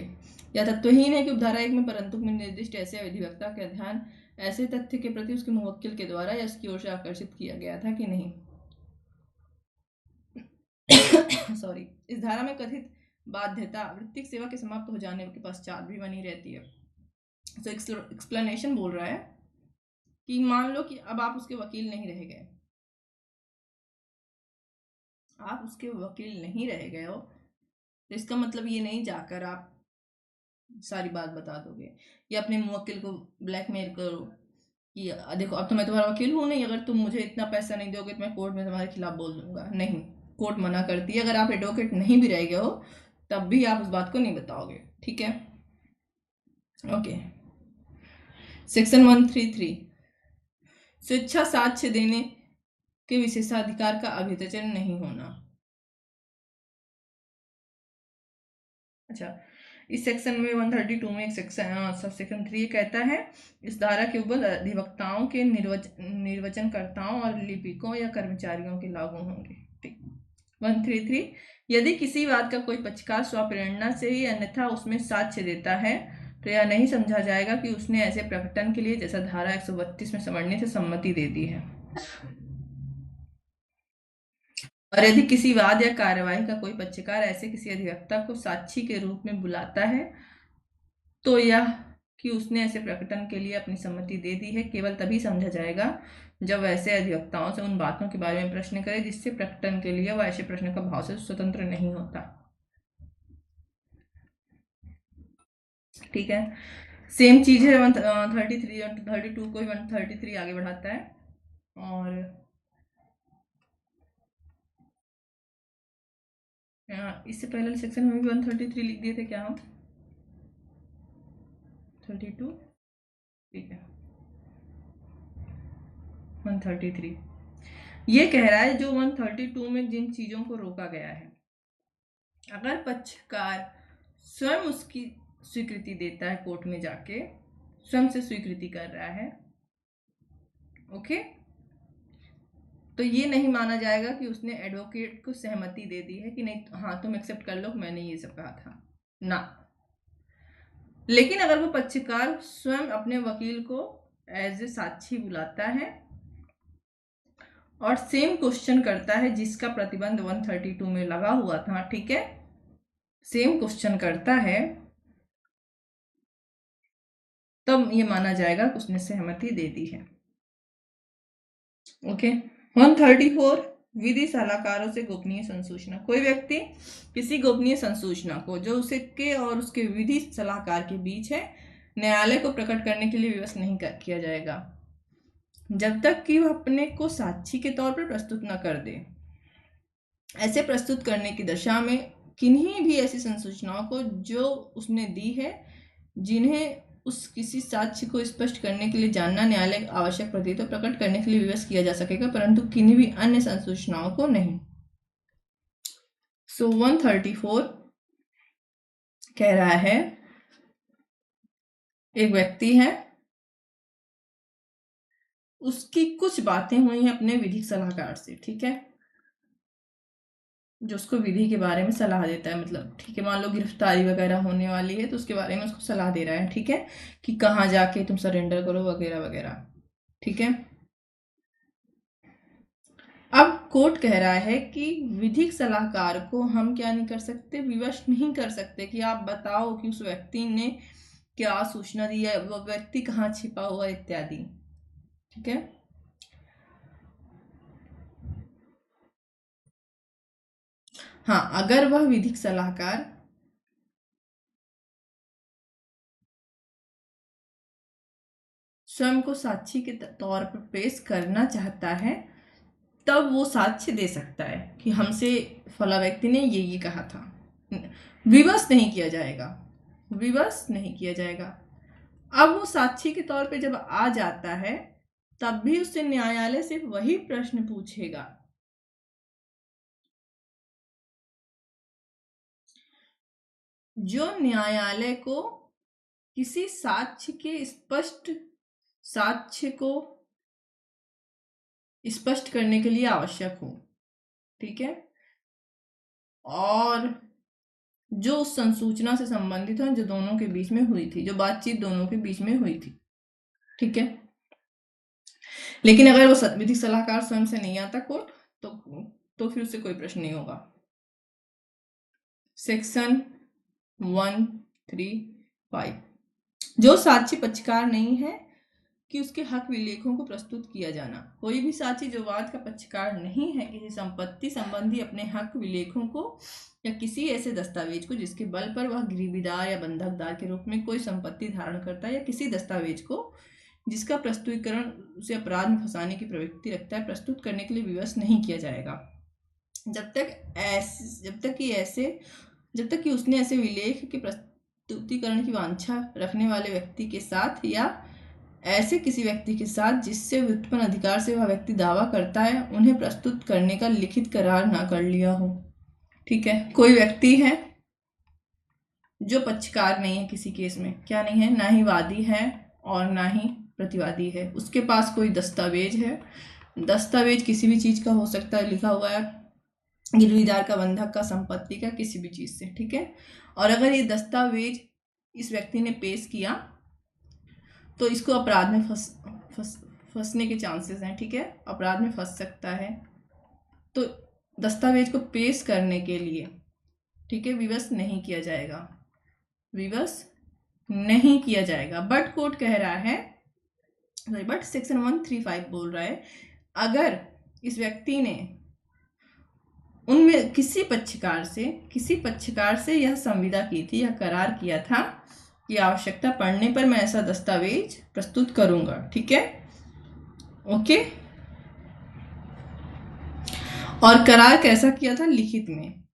या तत्वहीन है कि उपधारा 1 में परंतु में निर्दिष्ट ऐसे अधिवक्ता का ध्यान ऐसे तथ्य के प्रति उसके मुवक्किल के द्वारा या उसकी ओर से आकर्षित किया गया था कि नहीं। सॉरी, इस धारा में कथित बाध्यता वृत्तिक सेवा के समाप्त हो जाने के पश्चात भी बनी रहती है। तो एक्सप्लेनेशन बोल रहा है कि मान लो कि अब आप उसके वकील नहीं रह गए, आप उसके वकील नहीं रह गए हो, तो इसका मतलब ये नहीं जाकर आप सारी बात बता दोगे या अपने मुवक्किल को ब्लैकमेल करो कि देखो अब तो मैं तुम्हारा वकील हूं नहीं, अगर तुम मुझे इतना पैसा नहीं दोगे तो मैं कोर्ट में तुम्हारे खिलाफ बोल दूंगा। नहीं, कोर्ट मना करती है, अगर आप एडवोकेट नहीं भी रह गए हो तब भी आप उस बात को नहीं बताओगे, ठीक है, ओके। सेक्शन 133, स्वेच्छा साक्ष्य देने के विशेषाधिकार का अभ्युदयन नहीं होना। अच्छा, इस सेक्शन में 132 में एक सेक्शन सब सेक्शन 3 कहता है, इस धारा के ऊपर अधिवक्ताओं के निर्वचनकर्ताओं और लिपिकों या कर्मचारियों के लागू होंगे, ठीक। 133, यदि किसी बात का कोई पक्षकार स्वप्रेरणा से ही अन्यथा उसमें साक्ष्य देता है तो यह नहीं समझा जाएगा कि उसने ऐसे प्रकटन के लिए, जैसा धारा 132 में समझने से सम्मति दे दी है। और यदि किसी वाद या कार्यवाही का कोई पक्षकार ऐसे किसी अधिवक्ता को साक्षी के रूप में बुलाता है तो यह कि उसने ऐसे प्रकटन के लिए अपनी सम्मति दे दी है केवल तभी समझा जाएगा जब ऐसे अधिवक्ताओं से उन बातों के बारे में प्रश्न करे जिससे प्रकटन के लिए वह ऐसे प्रश्न का भाव से स्वतंत्र नहीं होता, ठीक है। सेम चीज है 133 और 32 को 133 आगे बढ़ाता है। और इससे पहले सेक्शन में भी 133 लिख दिए थे क्या हम, 32, ठीक है, 133, ये कह रहा है जो 132 में जिन चीजों को रोका गया है, अगर पक्षकार स्वयं उसकी स्वीकृति देता है, कोर्ट में जाके स्वयं से स्वीकृति कर रहा है, ओके, तो ये नहीं माना जाएगा कि उसने एडवोकेट को सहमति दे दी है कि नहीं हाँ तुम एक्सेप्ट कर लो मैंने ये सब कहा था ना। लेकिन अगर वो पक्षकार स्वयं अपने वकील को एज ए साक्षी बुलाता है और सेम क्वेश्चन करता है जिसका प्रतिबंध 132 में लगा हुआ था, ठीक है, सेम क्वेश्चन करता है, तब ये माना जाएगा कि उसने सहमति दे दी है। ओके। 134 विधि सलाहकारों से गोपनीय संसूचना। कोई व्यक्ति किसी गोपनीय संसूचना को जो उसके और उसके विधि सलाहकार के बीच है न्यायालय को प्रकट करने के लिए विवश नहीं किया जाएगा जब तक कि वह अपने को साक्षी के तौर पर प्रस्तुत न कर दे। ऐसे प्रस्तुत करने की दशा में किन्हीं भी ऐसी संसूचनाओं को जो उसने दी है जिन्हें उस किसी साक्ष्य को स्पष्ट करने के लिए जानना न्यायालय आवश्यक प्रतीत प्रकट करने के लिए विवश किया जा सकेगा, परंतु किन्हीं भी अन्य संसूचनाओं को नहीं। सो 134 कह रहा है एक व्यक्ति है, उसकी कुछ बातें हुई हैं अपने विधिक सलाहकार से, ठीक है, जो उसको विधि के बारे में सलाह देता है, मतलब ठीक है, मान लो गिरफ्तारी वगैरह होने वाली है तो उसके बारे में उसको सलाह दे रहा है, ठीक है, कि कहाँ जाके तुम सरेंडर करो वगैरह वगैरह, ठीक है। अब कोर्ट कह रहा है कि विधिक सलाहकार को हम क्या नहीं कर सकते, विवश नहीं कर सकते कि आप बताओ कि उस व्यक्ति ने क्या सूचना दी है, वह व्यक्ति कहाँ छिपा हुआ इत्यादि, ठीक है। हाँ, अगर वह विधिक सलाहकार स्वयं को साक्षी के तौर पर पेश करना चाहता है तब वो साक्ष्य दे सकता है कि हमसे फला व्यक्ति ने ये कहा था। विवश नहीं किया जाएगा, विवश नहीं किया जाएगा। अब वो साक्षी के तौर पे जब आ जाता है तब भी उससे न्यायालय सिर्फ वही प्रश्न पूछेगा जो न्यायालय को किसी साक्ष्य के साक्ष्य को स्पष्ट करने के लिए आवश्यक हो, ठीक है, और जो उस संसूचना से संबंधित है जो दोनों के बीच में हुई थी, जो बातचीत दोनों के बीच में हुई थी, ठीक है। लेकिन अगर वो विधिक सलाहकार स्वयं से नहीं आता कोर्ट तो फिर उससे कोई प्रश्न नहीं होगा। सेक्शन 135 जो साक्षी पक्षकार नहीं है कि उसके हक विलेखों को प्रस्तुत किया जाना। कोई भी साक्षी जो वाद का पक्षकार नहीं है किसी संपत्ति संबंधी अपने हक विलेखों को या किसी ऐसे दस्तावेज को जिसके बल पर वह गिरवीदार या बंधकदार के रूप में कोई संपत्ति धारण करता है या किसी दस्तावेज को जिसका प्रस्तुतिकरण उसे अपराध में फंसाने की प्रवृत्ति रखता है प्रस्तुत करने के लिए विवश नहीं किया जाएगा जब तक कि उसने ऐसे विलेख के प्रस्तुतिकरण की वांछा रखने वाले व्यक्ति के साथ या ऐसे किसी व्यक्ति के साथ जिससे व्युत्पन्न अधिकार से वह व्यक्ति दावा करता है उन्हें प्रस्तुत करने का लिखित करार ना कर लिया हो, ठीक है। कोई व्यक्ति है जो पक्षकार नहीं है किसी केस में, क्या नहीं है, ना ही वादी है और ना ही प्रतिवादी है, उसके पास कोई दस्तावेज है, दस्तावेज किसी भी चीज का हो सकता है, लिखा हुआ है गिरवीदार का, बंधक का, संपत्ति का, किसी भी चीज से, ठीक है। और अगर ये दस्तावेज इस व्यक्ति ने पेश किया तो इसको अपराध में फंसने के चांसेस हैं, ठीक है, अपराध में फंस सकता है। तो दस्तावेज को पेश करने के लिए, ठीक है, विवश नहीं किया जाएगा, विवश नहीं किया जाएगा। बट कोर्ट कह रहा है, बट सेक्शन 135 बोल रहा है अगर इस व्यक्ति ने उनमें किसी पक्षकार से यह संविदा की थी या करार किया था कि आवश्यकता पड़ने पर मैं ऐसा दस्तावेज प्रस्तुत करूंगा, ठीक है, ओके। और करार कैसा किया था, लिखित में,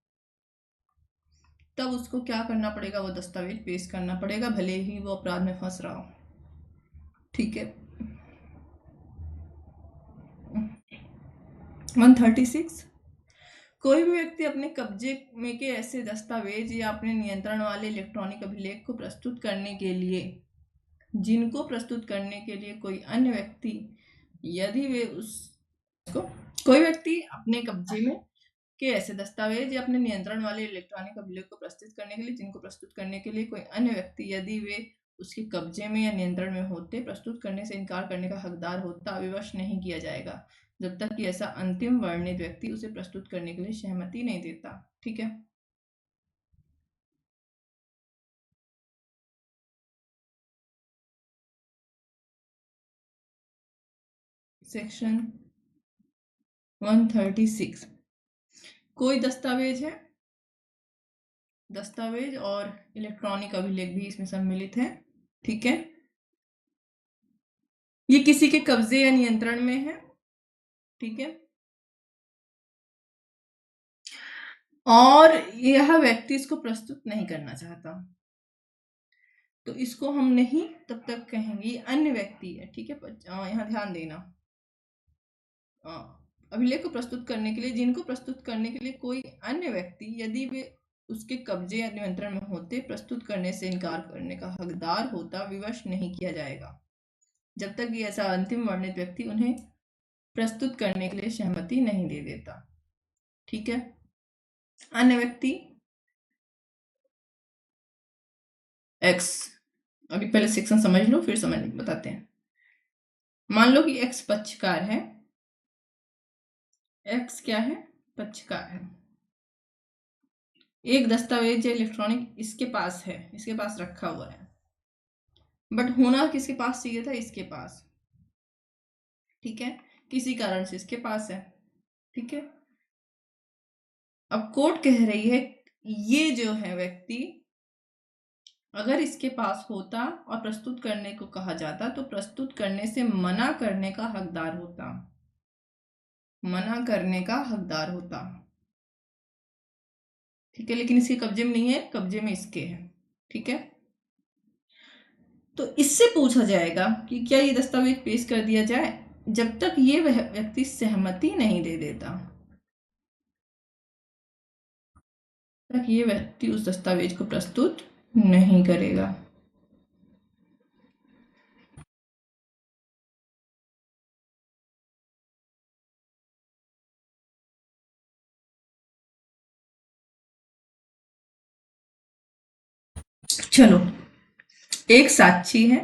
तब उसको क्या करना पड़ेगा, वो दस्तावेज पेश करना पड़ेगा भले ही वो अपराध में फंस रहा हो, ठीक है। 136, कोई भी व्यक्ति अपने कब्जे में के ऐसे दस्तावेज या अपने नियंत्रण वाले इलेक्ट्रॉनिक अभिलेख को प्रस्तुत करने के लिए, जिनको प्रस्तुत करने के लिए कोई अन्य व्यक्ति, यदि वे उसको कोई व्यक्ति अपने कब्जे में के ऐसे दस्तावेज या अपने नियंत्रण वाले इलेक्ट्रॉनिक अभिलेख को प्रस्तुत करने के लिए, जिनको प्रस्तुत करने के लिए कोई अन्य व्यक्ति, यदि वे उसके कब्जे में या नियंत्रण में होते, प्रस्तुत करने से इनकार करने का हकदार होता, विवश नहीं किया जाएगा जब तक कि ऐसा अंतिम वर्णित व्यक्ति उसे प्रस्तुत करने के लिए सहमति नहीं देता। ठीक है, सेक्शन 136, कोई दस्तावेज है, दस्तावेज और इलेक्ट्रॉनिक अभिलेख भी इसमें सम्मिलित है। ठीक है, ये किसी के कब्जे या नियंत्रण में है। ठीक है, और यह व्यक्ति इसको प्रस्तुत नहीं करना चाहता, तो इसको हम नहीं तब तक कहेंगे अन्य व्यक्ति है। ठीक है, यहाँ ध्यान देना, अभिलेख को प्रस्तुत करने के लिए, जिनको प्रस्तुत करने के लिए कोई अन्य व्यक्ति, यदि वे उसके कब्जे या नियंत्रण में होते, प्रस्तुत करने से इनकार करने का हकदार होता, विवश नहीं किया जाएगा जब तक कि ऐसा अंतिम वर्णित व्यक्ति उन्हें प्रस्तुत करने के लिए सहमति नहीं दे देता। ठीक है, अन्य व्यक्ति एक्स, अभी पहले सेक्शन समझ लो फिर समझ बताते हैं। मान लो कि एक्स पक्षकार है, एक्स क्या है, पक्षकार है, एक दस्तावेज या इलेक्ट्रॉनिक इसके पास है, इसके पास रखा हुआ है, बट होना किसके पास चाहिए था, इसके पास। ठीक है, किसी कारण से इसके पास है। ठीक है, अब कोर्ट कह रही है ये जो है व्यक्ति, अगर इसके पास होता और प्रस्तुत करने को कहा जाता तो प्रस्तुत करने से मना करने का हकदार होता, मना करने का हकदार होता। ठीक है, लेकिन इसके कब्जे में नहीं है, कब्जे में इसके है। ठीक है, तो इससे पूछा जाएगा कि क्या ये दस्तावेज पेश कर दिया जाए जब तक ये व्यक्ति सहमति नहीं दे देता, तक ये व्यक्ति उस दस्तावेज को प्रस्तुत नहीं करेगा। चलो, एक साक्षी है,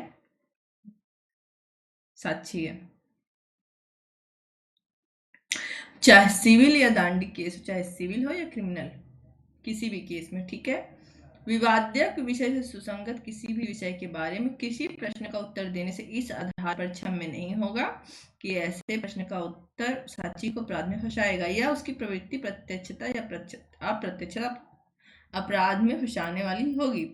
साक्षी है, चाहे सिविल या दांडिक केस, चाहे सिविल हो या क्रिमिनल, किसी भी केस में। ठीक है, विवाद्यक विषय से सुसंगत किसी भी विषय के बारे में किसी प्रश्न का उत्तर देने से इस आधार पर क्षम्य नहीं होगा कि ऐसे प्रश्न का उत्तर साक्षी को अपराध में फंसाएगा या उसकी प्रवृत्ति प्रत्यक्षता या अप्रत्यक्षता अपराध में फंसाने वाली होगी।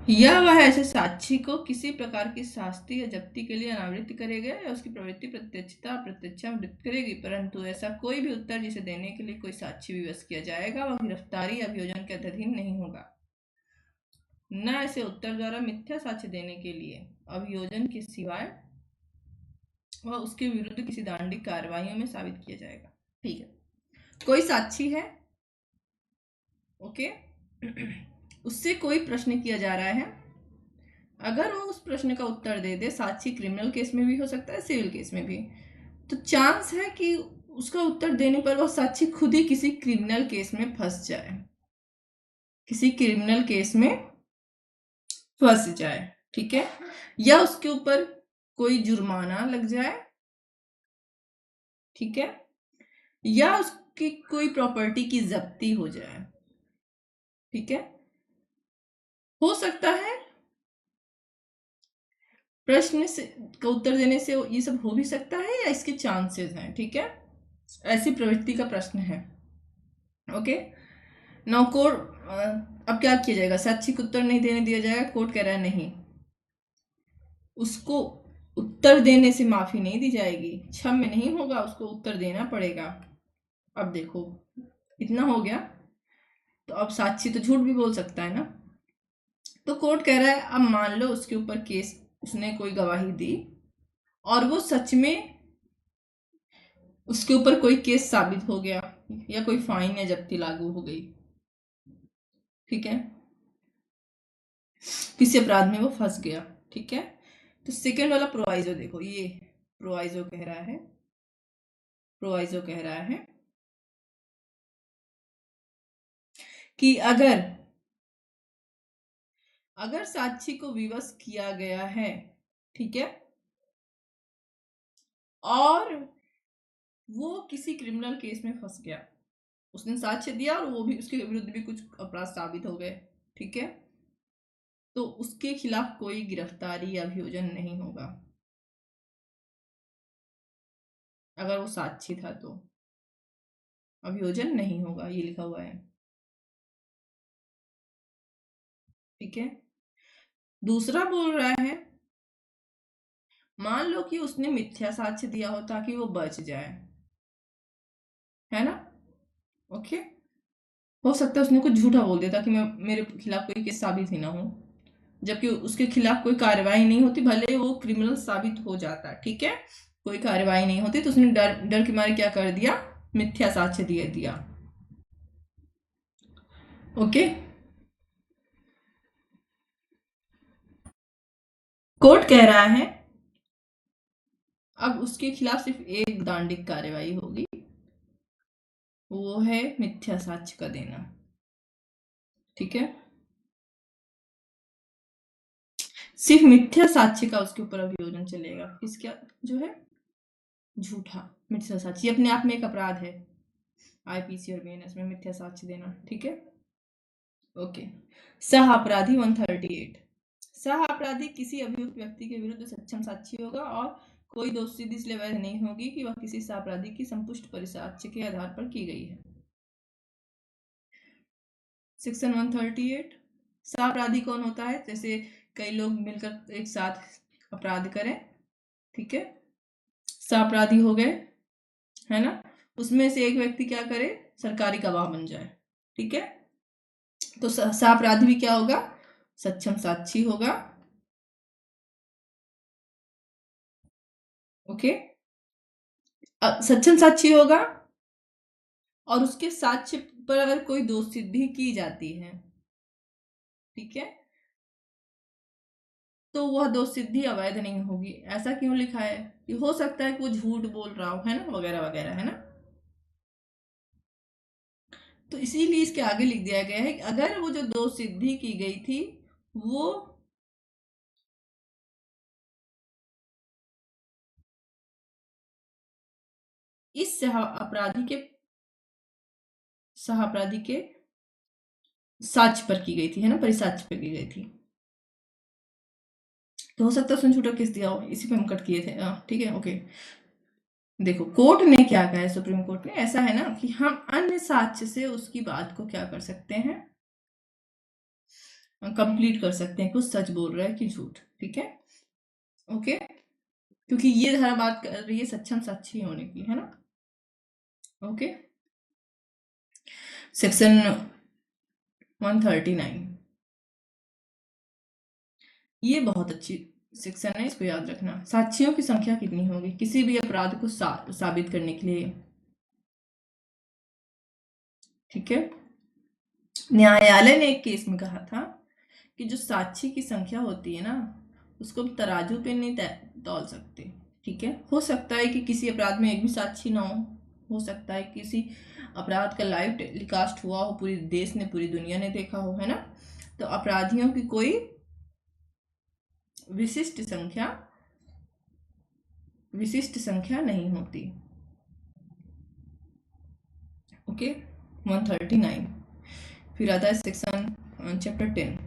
या वह ऐसे साक्षी को किसी प्रकार की शास्ति या जब्ती के लिए अनावृत्त करेगा या उसकी प्रवृत्ति प्रत्यक्षता अप्रत्यक्षता वृत्त करेगी, परंतु ऐसा कोई भी उत्तर जिसे देने के लिए कोई साक्षी विवश किया जाएगा वह गिरफ्तारी या अभियोजन के अधीन नहीं होगा। न ऐसे उत्तर द्वारा मिथ्या साक्ष्य देने के लिए अभियोजन के सिवाय वह उसके विरुद्ध किसी दांडिक कार्रवाइयों में साबित किया जाएगा। ठीक है, कोई साक्षी है, ओके, उससे कोई प्रश्न किया जा रहा है, अगर वो उस प्रश्न का उत्तर दे दे, साक्षी क्रिमिनल केस में भी हो सकता है, सिविल केस में भी, तो चांस है कि उसका उत्तर देने पर वह साक्षी खुद ही किसी क्रिमिनल केस में फंस जाए, किसी क्रिमिनल केस में फंस जाए। ठीक है, या उसके ऊपर कोई जुर्माना लग जाए। ठीक है, या उसकी कोई प्रॉपर्टी की जब्ती हो जाए। ठीक है, हो सकता है प्रश्न से का उत्तर देने से ये सब हो भी सकता है या इसके चांसेस हैं। ठीक है, ऐसी प्रवृत्ति का प्रश्न है। ओके, नाउ कोर्ट, अब क्या किया जाएगा, साक्षी को उत्तर नहीं देने दिया जाएगा। कोर्ट कह रहा है नहीं, उसको उत्तर देने से माफी नहीं दी जाएगी, क्षम्य नहीं होगा, उसको उत्तर देना पड़ेगा। अब देखो, इतना हो गया, तो अब साक्षी तो झूठ भी बोल सकता है ना। तो कोर्ट कह रहा है अब मान लो उसके ऊपर केस, उसने कोई गवाही दी, और वो सच में उसके ऊपर कोई केस साबित हो गया या कोई फाइन या जब्ती लागू हो गई, ठीक है, किसी अपराध में वो फंस गया, ठीक है। तो सेकेंड वाला प्रोवाइजो देखो, ये प्रोवाइजो कह रहा है, प्रोवाइजो कह रहा है कि अगर साक्षी को विवश किया गया है, ठीक है, और वो किसी क्रिमिनल केस में फंस गया, उसने साक्ष्य दिया और वो भी उसके विरुद्ध भी कुछ अपराध साबित हो गए, ठीक है, तो उसके खिलाफ कोई गिरफ्तारी या अभियोजन नहीं होगा। अगर वो साक्षी था तो अभियोजन नहीं होगा, ये लिखा हुआ है, ठीक है। दूसरा बोल रहा है, मान लो कि उसने मिथ्या साक्ष्य दिया हो ताकि वो बच जाए, है ना, ओके। हो सकता है उसने कुछ झूठा बोल दिया ताकि मैं मेरे खिलाफ कोई केस साबित ही ना हो, जबकि उसके खिलाफ कोई कार्रवाई नहीं होती, भले वो क्रिमिनल साबित हो जाता, ठीक है, कोई कार्रवाई नहीं होती, तो उसने डर डर के मारे क्या कर दिया, मिथ्या साक्ष्य दे दिया, ओके। कोर्ट कह रहा है अब उसके खिलाफ सिर्फ एक दंडिक कार्रवाई होगी, वो है मिथ्या साक्ष्य का देना, ठीक है, सिर्फ मिथ्या साक्ष्य का उसके ऊपर अभियोजन चलेगा, किसका, जो है झूठा मिथ्या साक्ष्य, अपने आप में एक अपराध है आईपीसी और बीएनएस में मिथ्या साक्ष्य देना, ठीक है, ओके। सह अपराधी 138, सह अपराधी किसी अभियुक्त व्यक्ति के विरुद्ध सक्षम साक्षी होगा और कोई दोष सिद्धि इसलिए वैध नहीं होगी कि वह किसी सह अपराधी की संपुष्ट परिसाक्ष्य के आधार पर की गई है। सेक्शन 138, सह अपराधी कौन होता है, जैसे कई लोग मिलकर एक साथ अपराध करें, ठीक है, सह अपराधी हो गए, है ना, उसमें से एक व्यक्ति क्या करे, सरकारी गवाह बन जाए, ठीक है, तो सह अपराधी भी क्या होगा, सक्षम साक्षी होगा, ओके, सक्षम साक्षी होगा और उसके साक्ष्य पर अगर कोई दोष सिद्धि की जाती है, ठीक है, तो वह दोष सिद्धि अवैध नहीं होगी। ऐसा क्यों लिखा है कि हो सकता है कि वो झूठ बोल रहा हो, है ना, वगैरह वगैरह, है ना, तो इसीलिए इसके आगे लिख दिया गया है कि अगर वो जो दोष सिद्धि की गई थी वो इस सह अपराधी के साक्ष्य पर की गई थी, है ना, परिसाक्ष्य पर की गई थी, तो हो सकता है उसने झूठा केस दिया हो, इसी पे हम कट किए थे, ठीक है, ओके। देखो कोर्ट ने क्या कहा है, सुप्रीम कोर्ट ने ऐसा है ना कि हम अन्य साक्ष्य से उसकी बात को क्या कर सकते हैं, कंप्लीट कर सकते हैं कि वो सच बोल रहा है कि झूठ, ठीक है, ओके, क्योंकि ये धारा बात कर रही है सक्षम साक्षी होने की, है ना, ओके। सेक्शन 139, ये बहुत अच्छी सेक्शन है, इसको याद रखना। साक्षियों की संख्या कितनी होगी किसी भी अपराध को साबित करने के लिए, ठीक है। न्यायालय ने एक केस में कहा था कि जो साक्षी की संख्या होती है ना उसको तराजू पे नहीं तौल सकते, ठीक है, हो सकता है कि किसी अपराध में एक भी साक्षी ना हो सकता है किसी अपराध का लाइव टेलीकास्ट हुआ हो, पूरी देश ने पूरी दुनिया ने देखा हो, है ना, तो अपराधियों की कोई विशिष्ट संख्या नहीं होती, ओके। 139, फिर आता है सेक्शन चैप्टर 10,